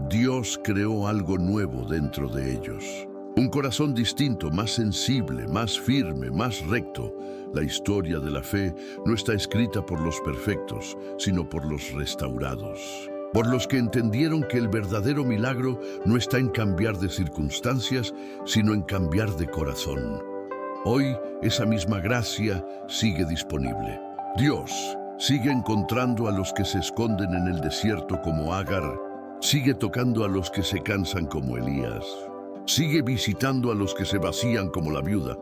Dios creó algo nuevo dentro de ellos. Un corazón distinto, más sensible, más firme, más recto. La historia de la fe no está escrita por los perfectos, sino por los restaurados. Por los que entendieron que el verdadero milagro no está en cambiar de circunstancias, sino en cambiar de corazón. Hoy, esa misma gracia sigue disponible. Dios sigue encontrando a los que se esconden en el desierto como Agar, sigue tocando a los que se cansan como Elías, sigue visitando a los que se vacían como la viuda,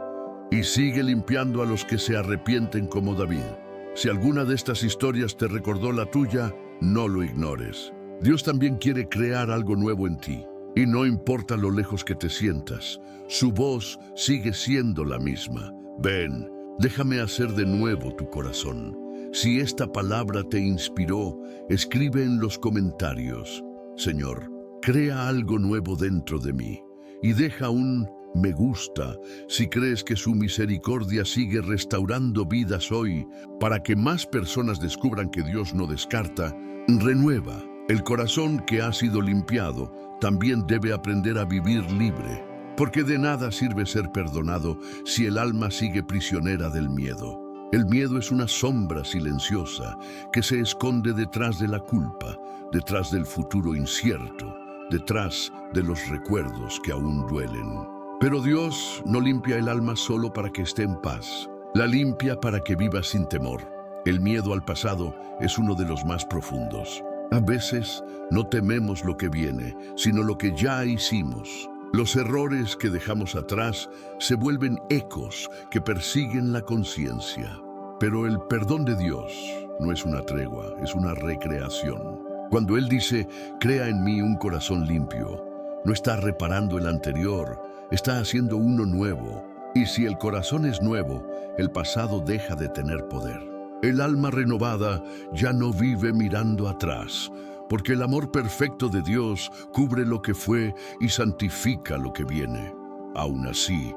y sigue limpiando a los que se arrepienten como David. Si alguna de estas historias te recordó la tuya, no lo ignores. Dios también quiere crear algo nuevo en ti. Y no importa lo lejos que te sientas, su voz sigue siendo la misma. Ven, déjame hacer de nuevo tu corazón. Si esta palabra te inspiró, escribe en los comentarios: Señor, crea algo nuevo dentro de mí. Y deja un me gusta si crees que su misericordia sigue restaurando vidas hoy, para que más personas descubran que Dios no descarta, renueva. El corazón que ha sido limpiado también debe aprender a vivir libre, porque de nada sirve ser perdonado si el alma sigue prisionera del miedo. El miedo es una sombra silenciosa que se esconde detrás de la culpa, detrás del futuro incierto, detrás de los recuerdos que aún duelen. Pero Dios no limpia el alma solo para que esté en paz, la limpia para que viva sin temor. El miedo al pasado es uno de los más profundos. A veces no tememos lo que viene, sino lo que ya hicimos. Los errores que dejamos atrás se vuelven ecos que persiguen la conciencia. Pero el perdón de Dios no es una tregua, es una recreación. Cuando Él dice, crea en mí un corazón limpio, no está reparando el anterior, está haciendo uno nuevo. Y si el corazón es nuevo, el pasado deja de tener poder. El alma renovada ya no vive mirando atrás, porque el amor perfecto de Dios cubre lo que fue y santifica lo que viene. Aún así,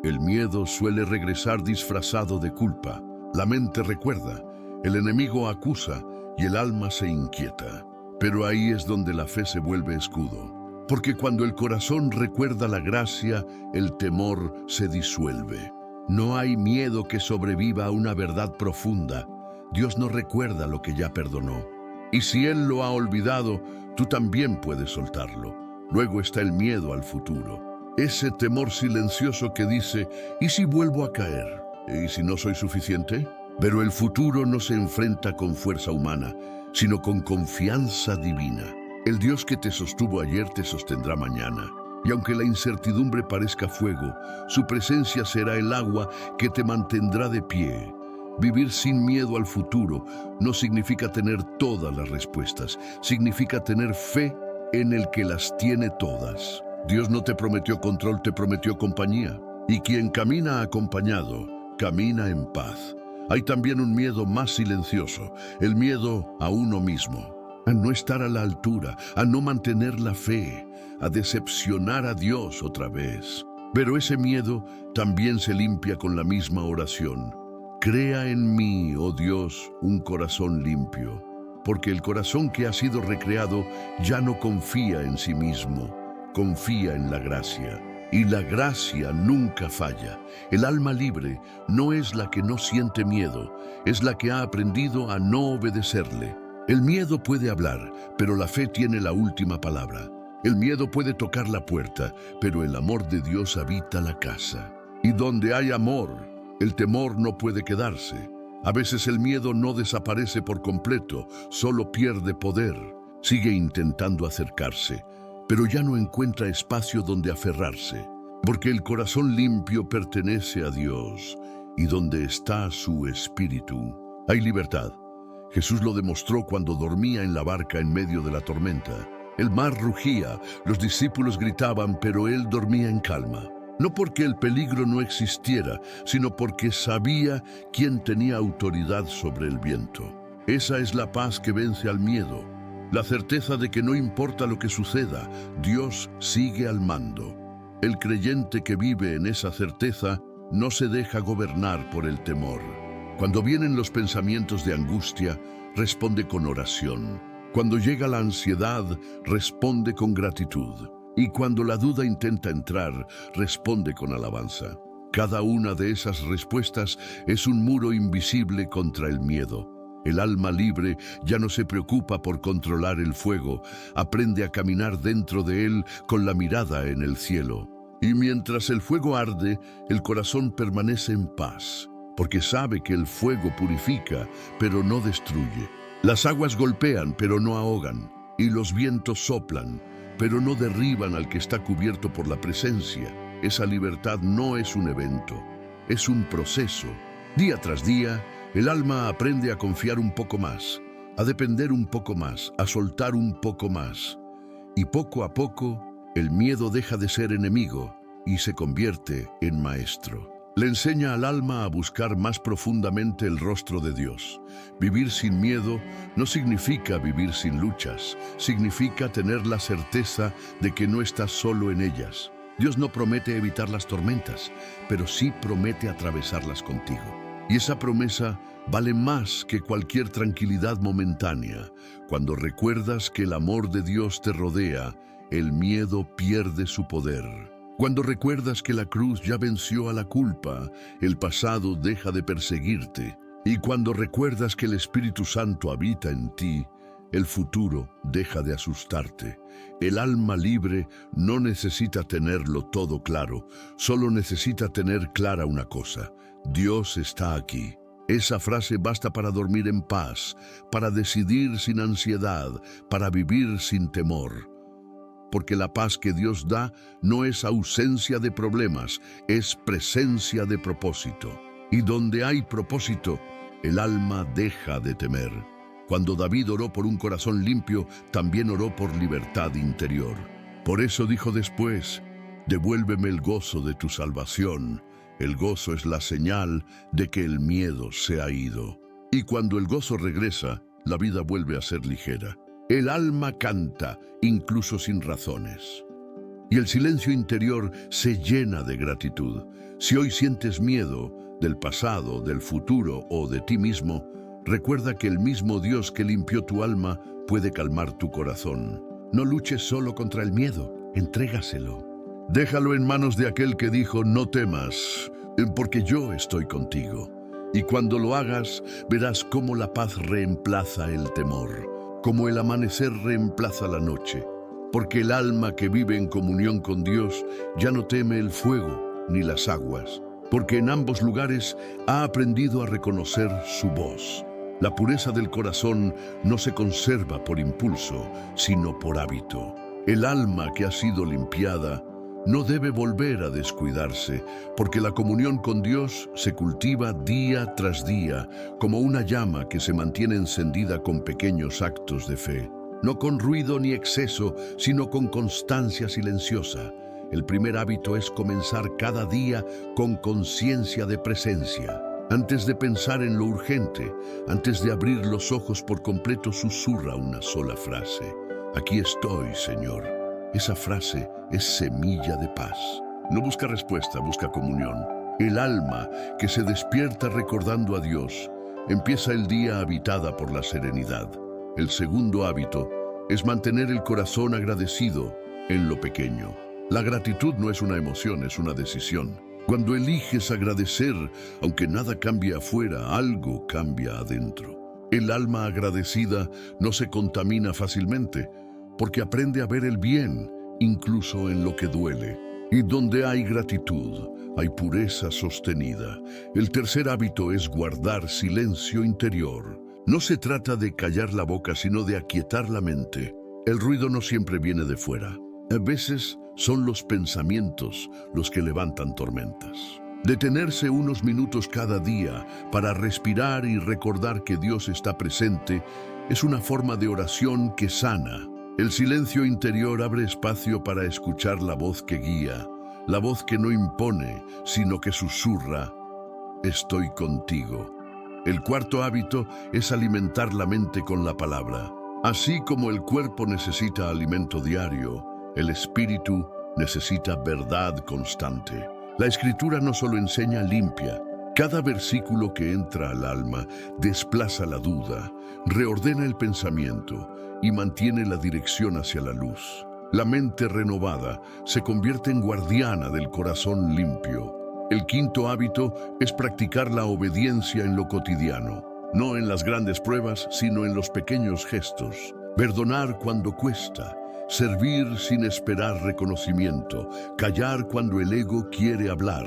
el miedo suele regresar disfrazado de culpa. La mente recuerda, el enemigo acusa y el alma se inquieta. Pero ahí es donde la fe se vuelve escudo, porque cuando el corazón recuerda la gracia, el temor se disuelve. No hay miedo que sobreviva a una verdad profunda. Dios no recuerda lo que ya perdonó. Y si Él lo ha olvidado, tú también puedes soltarlo. Luego está el miedo al futuro. Ese temor silencioso que dice, ¿y si vuelvo a caer? ¿Y si no soy suficiente? Pero el futuro no se enfrenta con fuerza humana, sino con confianza divina. El Dios que te sostuvo ayer te sostendrá mañana. Y aunque la incertidumbre parezca fuego, su presencia será el agua que te mantendrá de pie. Vivir sin miedo al futuro no significa tener todas las respuestas, significa tener fe en el que las tiene todas. Dios no te prometió control, te prometió compañía. Y quien camina acompañado, camina en paz. Hay también un miedo más silencioso, el miedo a uno mismo, a no estar a la altura, a no mantener la fe, a decepcionar a Dios otra vez. Pero ese miedo también se limpia con la misma oración. Crea en mí, oh Dios, un corazón limpio, porque el corazón que ha sido recreado ya no confía en sí mismo, confía en la gracia. Y la gracia nunca falla. El alma libre no es la que no siente miedo, es la que ha aprendido a no obedecerle. El miedo puede hablar, pero la fe tiene la última palabra. El miedo puede tocar la puerta, pero el amor de Dios habita la casa. Y donde hay amor, el temor no puede quedarse. A veces el miedo no desaparece por completo, solo pierde poder. Sigue intentando acercarse, pero ya no encuentra espacio donde aferrarse, porque el corazón limpio pertenece a Dios, y donde está su espíritu, hay libertad. Jesús lo demostró cuando dormía en la barca en medio de la tormenta. El mar rugía, los discípulos gritaban, pero él dormía en calma. No porque el peligro no existiera, sino porque sabía quién tenía autoridad sobre el viento. Esa es la paz que vence al miedo. La certeza de que no importa lo que suceda, Dios sigue al mando. El creyente que vive en esa certeza no se deja gobernar por el temor. Cuando vienen los pensamientos de angustia, responde con oración. Cuando llega la ansiedad, responde con gratitud. Y cuando la duda intenta entrar, responde con alabanza. Cada una de esas respuestas es un muro invisible contra el miedo. El alma libre ya no se preocupa por controlar el fuego, aprende a caminar dentro de él con la mirada en el cielo. Y mientras el fuego arde, el corazón permanece en paz, porque sabe que el fuego purifica, pero no destruye. Las aguas golpean, pero no ahogan, y los vientos soplan, pero no derriban al que está cubierto por la presencia. Esa libertad no es un evento, es un proceso. Día tras día, el alma aprende a confiar un poco más, a depender un poco más, a soltar un poco más. Y poco a poco, el miedo deja de ser enemigo y se convierte en maestro. Le enseña al alma a buscar más profundamente el rostro de Dios. Vivir sin miedo no significa vivir sin luchas, significa tener la certeza de que no estás solo en ellas. Dios no promete evitar las tormentas, pero sí promete atravesarlas contigo. Y esa promesa vale más que cualquier tranquilidad momentánea. Cuando recuerdas que el amor de Dios te rodea, el miedo pierde su poder. Cuando recuerdas que la cruz ya venció a la culpa, el pasado deja de perseguirte. Y cuando recuerdas que el Espíritu Santo habita en ti, el futuro deja de asustarte. El alma libre no necesita tenerlo todo claro, solo necesita tener clara una cosa: Dios está aquí. Esa frase basta para dormir en paz, para decidir sin ansiedad, para vivir sin temor. Porque la paz que Dios da no es ausencia de problemas, es presencia de propósito. Y donde hay propósito, el alma deja de temer. Cuando David oró por un corazón limpio, también oró por libertad interior. Por eso dijo después: devuélveme el gozo de tu salvación. El gozo es la señal de que el miedo se ha ido. Y cuando el gozo regresa, la vida vuelve a ser ligera. El alma canta, incluso sin razones. Y el silencio interior se llena de gratitud. Si hoy sientes miedo del pasado, del futuro o de ti mismo, recuerda que el mismo Dios que limpió tu alma puede calmar tu corazón. No luches solo contra el miedo, entrégaselo. Déjalo en manos de aquel que dijo: no temas, porque yo estoy contigo. Y cuando lo hagas, verás cómo la paz reemplaza el temor, como el amanecer reemplaza la noche. Porque el alma que vive en comunión con Dios ya no teme el fuego ni las aguas, porque en ambos lugares ha aprendido a reconocer su voz. La pureza del corazón no se conserva por impulso, sino por hábito. El alma que ha sido limpiada no debe volver a descuidarse, porque la comunión con Dios se cultiva día tras día, como una llama que se mantiene encendida con pequeños actos de fe. No con ruido ni exceso, sino con constancia silenciosa. El primer hábito es comenzar cada día con conciencia de presencia. Antes de pensar en lo urgente, antes de abrir los ojos por completo, susurra una sola frase: aquí estoy, Señor. Esa frase es semilla de paz. No busca respuesta, busca comunión. El alma que se despierta recordando a Dios empieza el día habitada por la serenidad. El segundo hábito es mantener el corazón agradecido en lo pequeño. La gratitud no es una emoción, es una decisión. Cuando eliges agradecer, aunque nada cambie afuera, algo cambia adentro. El alma agradecida no se contamina fácilmente, porque aprende a ver el bien, incluso en lo que duele. Y donde hay gratitud, hay pureza sostenida. El tercer hábito es guardar silencio interior. No se trata de callar la boca, sino de aquietar la mente. El ruido no siempre viene de fuera. A veces son los pensamientos los que levantan tormentas. Detenerse unos minutos cada día para respirar y recordar que Dios está presente es una forma de oración que sana. El silencio interior abre espacio para escuchar la voz que guía, la voz que no impone, sino que susurra: estoy contigo. El cuarto hábito es alimentar la mente con la palabra. Así como el cuerpo necesita alimento diario, el espíritu necesita verdad constante. La Escritura no solo enseña, limpia. Cada versículo que entra al alma desplaza la duda, reordena el pensamiento y mantiene la dirección hacia la luz. La mente renovada se convierte en guardiana del corazón limpio. El quinto hábito es practicar la obediencia en lo cotidiano, no en las grandes pruebas, sino en los pequeños gestos. Perdonar cuando cuesta, servir sin esperar reconocimiento, callar cuando el ego quiere hablar.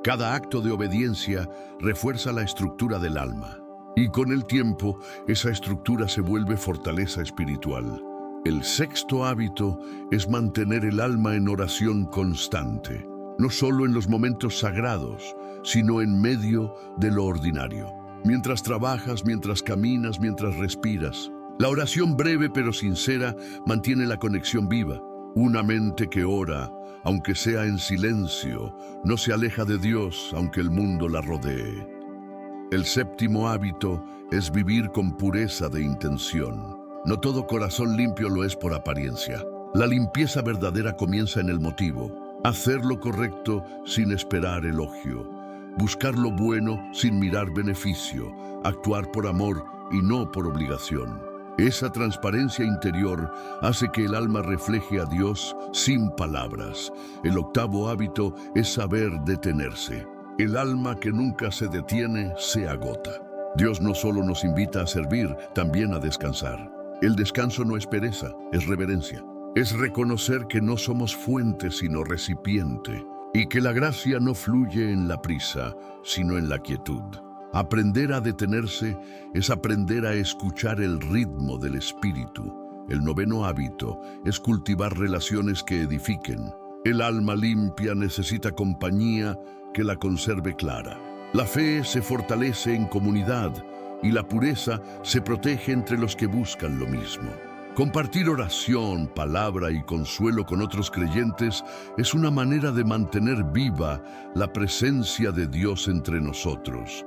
Cada acto de obediencia refuerza la estructura del alma. Y con el tiempo, esa estructura se vuelve fortaleza espiritual. El sexto hábito es mantener el alma en oración constante, no solo en los momentos sagrados, sino en medio de lo ordinario. Mientras trabajas, mientras caminas, mientras respiras. La oración breve pero sincera mantiene la conexión viva. Una mente que ora, aunque sea en silencio, no se aleja de Dios aunque el mundo la rodee. El séptimo hábito es vivir con pureza de intención. No todo corazón limpio lo es por apariencia. La limpieza verdadera comienza en el motivo. Hacer lo correcto sin esperar elogio. Buscar lo bueno sin mirar beneficio. Actuar por amor y no por obligación. Esa transparencia interior hace que el alma refleje a Dios sin palabras. El octavo hábito es saber detenerse. El alma que nunca se detiene se agota. Dios no solo nos invita a servir, también a descansar. El descanso no es pereza, es reverencia. Es reconocer que no somos fuente sino recipiente, y que la gracia no fluye en la prisa, sino en la quietud. Aprender a detenerse es aprender a escuchar el ritmo del espíritu. El noveno hábito es cultivar relaciones que edifiquen. El alma limpia necesita compañía que la conserve clara. La fe se fortalece en comunidad y la pureza se protege entre los que buscan lo mismo. Compartir oración, palabra y consuelo con otros creyentes es una manera de mantener viva la presencia de Dios entre nosotros.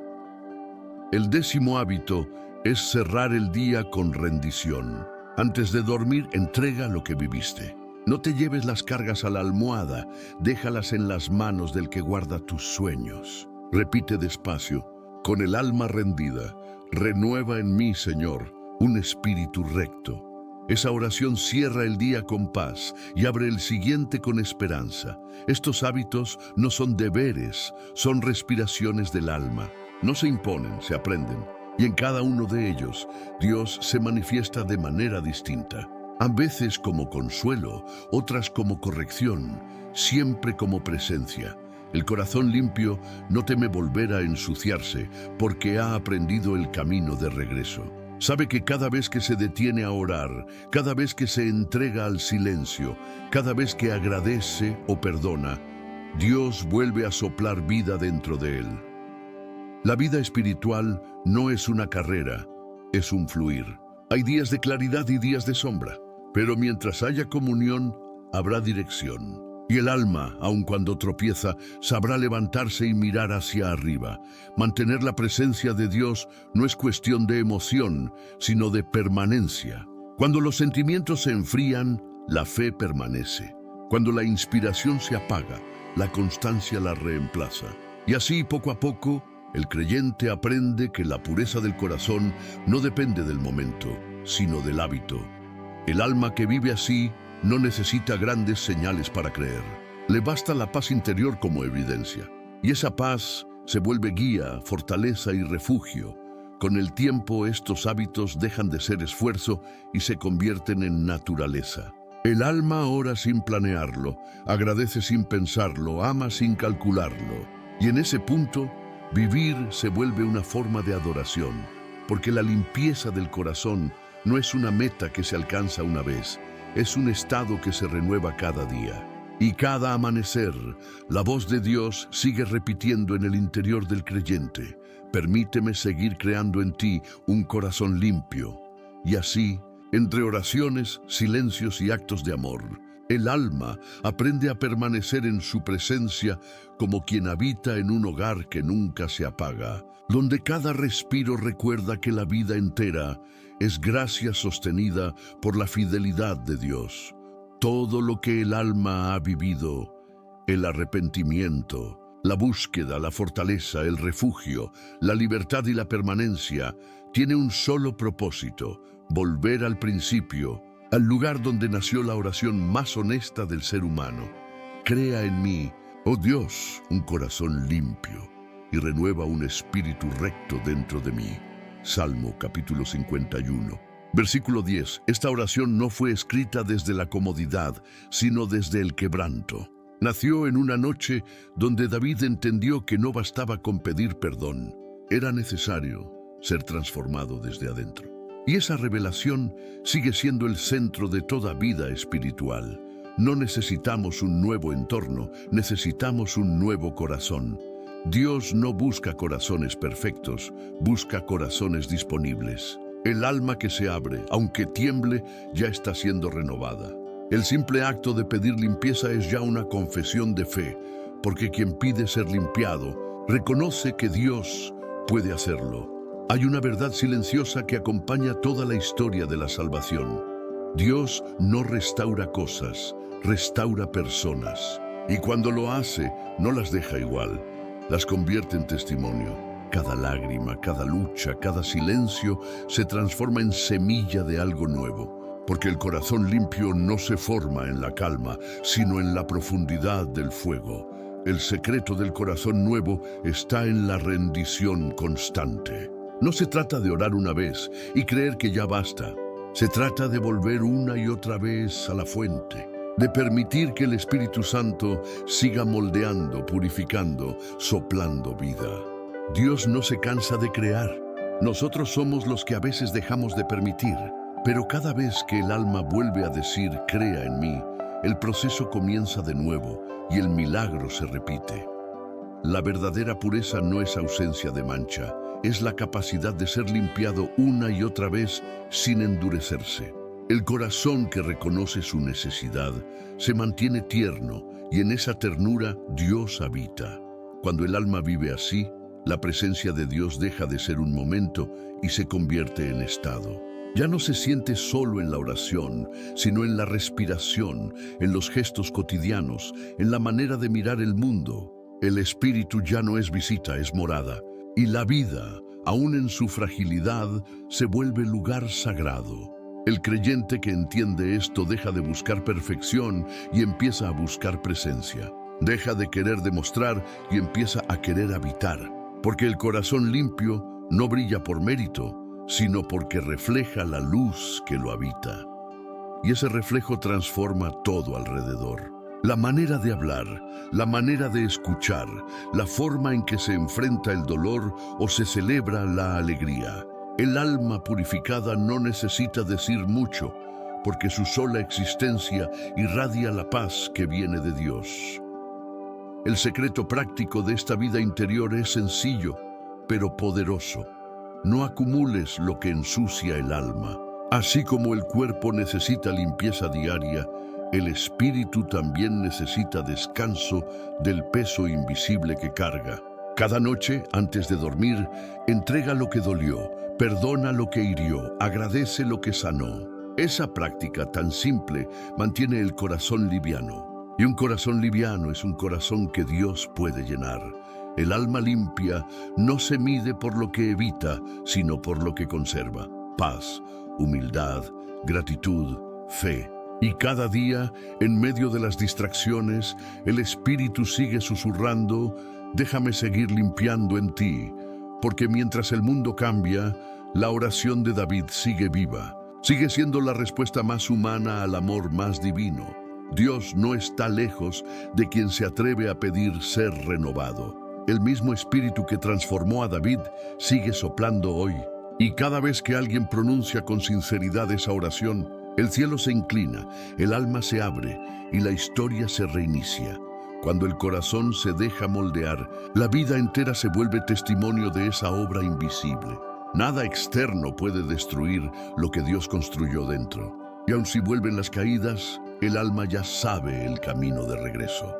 El décimo hábito es cerrar el día con rendición. Antes de dormir, entrega lo que viviste. No te lleves las cargas a la almohada, déjalas en las manos del que guarda tus sueños. Repite despacio: con el alma rendida, renueva en mí, Señor, un espíritu recto. Esa oración cierra el día con paz y abre el siguiente con esperanza. Estos hábitos no son deberes, son respiraciones del alma. No se imponen, se aprenden. Y en cada uno de ellos, Dios se manifiesta de manera distinta. A veces como consuelo, otras como corrección, siempre como presencia. El corazón limpio no teme volver a ensuciarse porque ha aprendido el camino de regreso. Sabe que cada vez que se detiene a orar, cada vez que se entrega al silencio, cada vez que agradece o perdona, Dios vuelve a soplar vida dentro de él. La vida espiritual no es una carrera, es un fluir. Hay días de claridad y días de sombra, pero mientras haya comunión, habrá dirección. Y el alma, aun cuando tropieza, sabrá levantarse y mirar hacia arriba. Mantener la presencia de Dios no es cuestión de emoción, sino de permanencia. Cuando los sentimientos se enfrían, la fe permanece. Cuando la inspiración se apaga, la constancia la reemplaza. Y así, poco a poco, el creyente aprende que la pureza del corazón no depende del momento, sino del hábito. El alma que vive así no necesita grandes señales para creer. Le basta la paz interior como evidencia. Y esa paz se vuelve guía, fortaleza y refugio. Con el tiempo, estos hábitos dejan de ser esfuerzo y se convierten en naturaleza. El alma ora sin planearlo, agradece sin pensarlo, ama sin calcularlo. Y en ese punto, vivir se vuelve una forma de adoración, porque la limpieza del corazón no es una meta que se alcanza una vez, es un estado que se renueva cada día. Y cada amanecer, la voz de Dios sigue repitiendo en el interior del creyente: permíteme seguir creando en ti un corazón limpio. Y así, entre oraciones, silencios y actos de amor, el alma aprende a permanecer en su presencia como quien habita en un hogar que nunca se apaga, donde cada respiro recuerda que la vida entera es gracia sostenida por la fidelidad de Dios. Todo lo que el alma ha vivido, el arrepentimiento, la búsqueda, la fortaleza, el refugio, la libertad y la permanencia, tiene un solo propósito: volver al principio, al lugar donde nació la oración más honesta del ser humano. Crea en mí, oh Dios, un corazón limpio y renueva un espíritu recto dentro de mí. Salmo capítulo 51. Versículo 10. Esta oración no fue escrita desde la comodidad, sino desde el quebranto. Nació en una noche donde David entendió que no bastaba con pedir perdón. Era necesario ser transformado desde adentro. Y esa revelación sigue siendo el centro de toda vida espiritual. No necesitamos un nuevo entorno, necesitamos un nuevo corazón. Dios no busca corazones perfectos, busca corazones disponibles. El alma que se abre, aunque tiemble, ya está siendo renovada. El simple acto de pedir limpieza es ya una confesión de fe, porque quien pide ser limpiado reconoce que Dios puede hacerlo. Hay una verdad silenciosa que acompaña toda la historia de la salvación. Dios no restaura cosas, restaura personas. Y cuando lo hace, no las deja igual, las convierte en testimonio. Cada lágrima, cada lucha, cada silencio se transforma en semilla de algo nuevo, porque el corazón limpio no se forma en la calma, sino en la profundidad del fuego. El secreto del corazón nuevo está en la rendición constante. No se trata de orar una vez y creer que ya basta. Se trata de volver una y otra vez a la fuente, de permitir que el Espíritu Santo siga moldeando, purificando, soplando vida. Dios no se cansa de crear. Nosotros somos los que a veces dejamos de permitir. Pero cada vez que el alma vuelve a decir «crea en mí», el proceso comienza de nuevo y el milagro se repite. La verdadera pureza no es ausencia de mancha, es la capacidad de ser limpiado una y otra vez sin endurecerse. El corazón que reconoce su necesidad se mantiene tierno y en esa ternura Dios habita. Cuando el alma vive así, la presencia de Dios deja de ser un momento y se convierte en estado. Ya no se siente solo en la oración, sino en la respiración, en los gestos cotidianos, en la manera de mirar el mundo. El espíritu ya no es visita, es morada. Y la vida, aún en su fragilidad, se vuelve lugar sagrado. El creyente que entiende esto deja de buscar perfección y empieza a buscar presencia. Deja de querer demostrar y empieza a querer habitar. Porque el corazón limpio no brilla por mérito, sino porque refleja la luz que lo habita. Y ese reflejo transforma todo alrededor. La manera de hablar, la manera de escuchar, la forma en que se enfrenta el dolor o se celebra la alegría. El alma purificada no necesita decir mucho, porque su sola existencia irradia la paz que viene de Dios. El secreto práctico de esta vida interior es sencillo, pero poderoso. No acumules lo que ensucia el alma. Así como el cuerpo necesita limpieza diaria, el espíritu también necesita descanso del peso invisible que carga. Cada noche, antes de dormir, entrega lo que dolió, perdona lo que hirió, agradece lo que sanó. Esa práctica tan simple mantiene el corazón liviano. Y un corazón liviano es un corazón que Dios puede llenar. El alma limpia no se mide por lo que evita, sino por lo que conserva. Paz, humildad, gratitud, fe. Y cada día, en medio de las distracciones, el Espíritu sigue susurrando: déjame seguir limpiando en ti, porque mientras el mundo cambia, la oración de David sigue viva. Sigue siendo la respuesta más humana al amor más divino. Dios no está lejos de quien se atreve a pedir ser renovado. El mismo Espíritu que transformó a David sigue soplando hoy. Y cada vez que alguien pronuncia con sinceridad esa oración, el cielo se inclina, el alma se abre y la historia se reinicia. Cuando el corazón se deja moldear, la vida entera se vuelve testimonio de esa obra invisible. Nada externo puede destruir lo que Dios construyó dentro. Y aun si vuelven las caídas, el alma ya sabe el camino de regreso.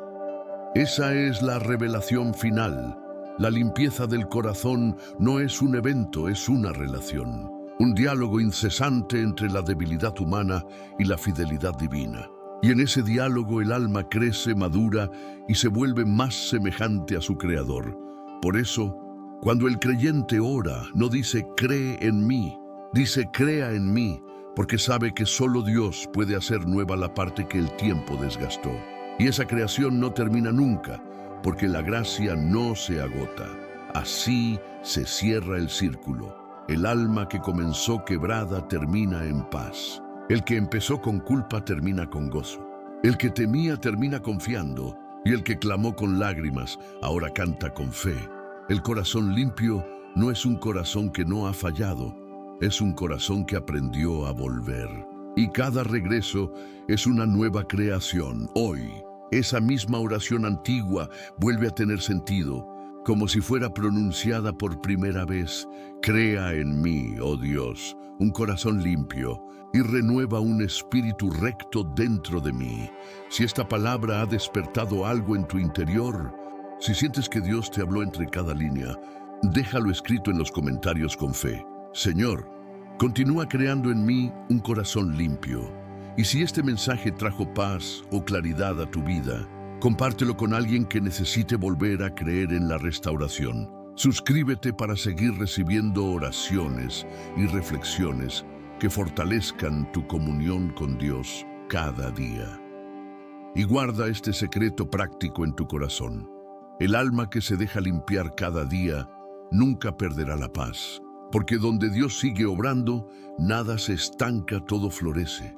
Esa es la revelación final. La limpieza del corazón no es un evento, es una relación. Un diálogo incesante entre la debilidad humana y la fidelidad divina. Y en ese diálogo el alma crece, madura y se vuelve más semejante a su Creador. Por eso, cuando el creyente ora, no dice cree en mí, dice crea en mí, porque sabe que solo Dios puede hacer nueva la parte que el tiempo desgastó. Y esa creación no termina nunca, porque la gracia no se agota. Así se cierra el círculo. El alma que comenzó quebrada termina en paz. El que empezó con culpa termina con gozo. El que temía termina confiando, y el que clamó con lágrimas ahora canta con fe. El corazón limpio no es un corazón que no ha fallado, es un corazón que aprendió a volver. Y cada regreso es una nueva creación. Hoy, esa misma oración antigua vuelve a tener sentido, como si fuera pronunciada por primera vez. Crea en mí, oh Dios, un corazón limpio y renueva un espíritu recto dentro de mí. Si esta palabra ha despertado algo en tu interior, si sientes que Dios te habló entre cada línea, déjalo escrito en los comentarios con fe. Señor, continúa creando en mí un corazón limpio. Y si este mensaje trajo paz o claridad a tu vida, compártelo con alguien que necesite volver a creer en la restauración. Suscríbete para seguir recibiendo oraciones y reflexiones que fortalezcan tu comunión con Dios cada día. Y guarda este secreto práctico en tu corazón. El alma que se deja limpiar cada día nunca perderá la paz, porque donde Dios sigue obrando, nada se estanca, todo florece.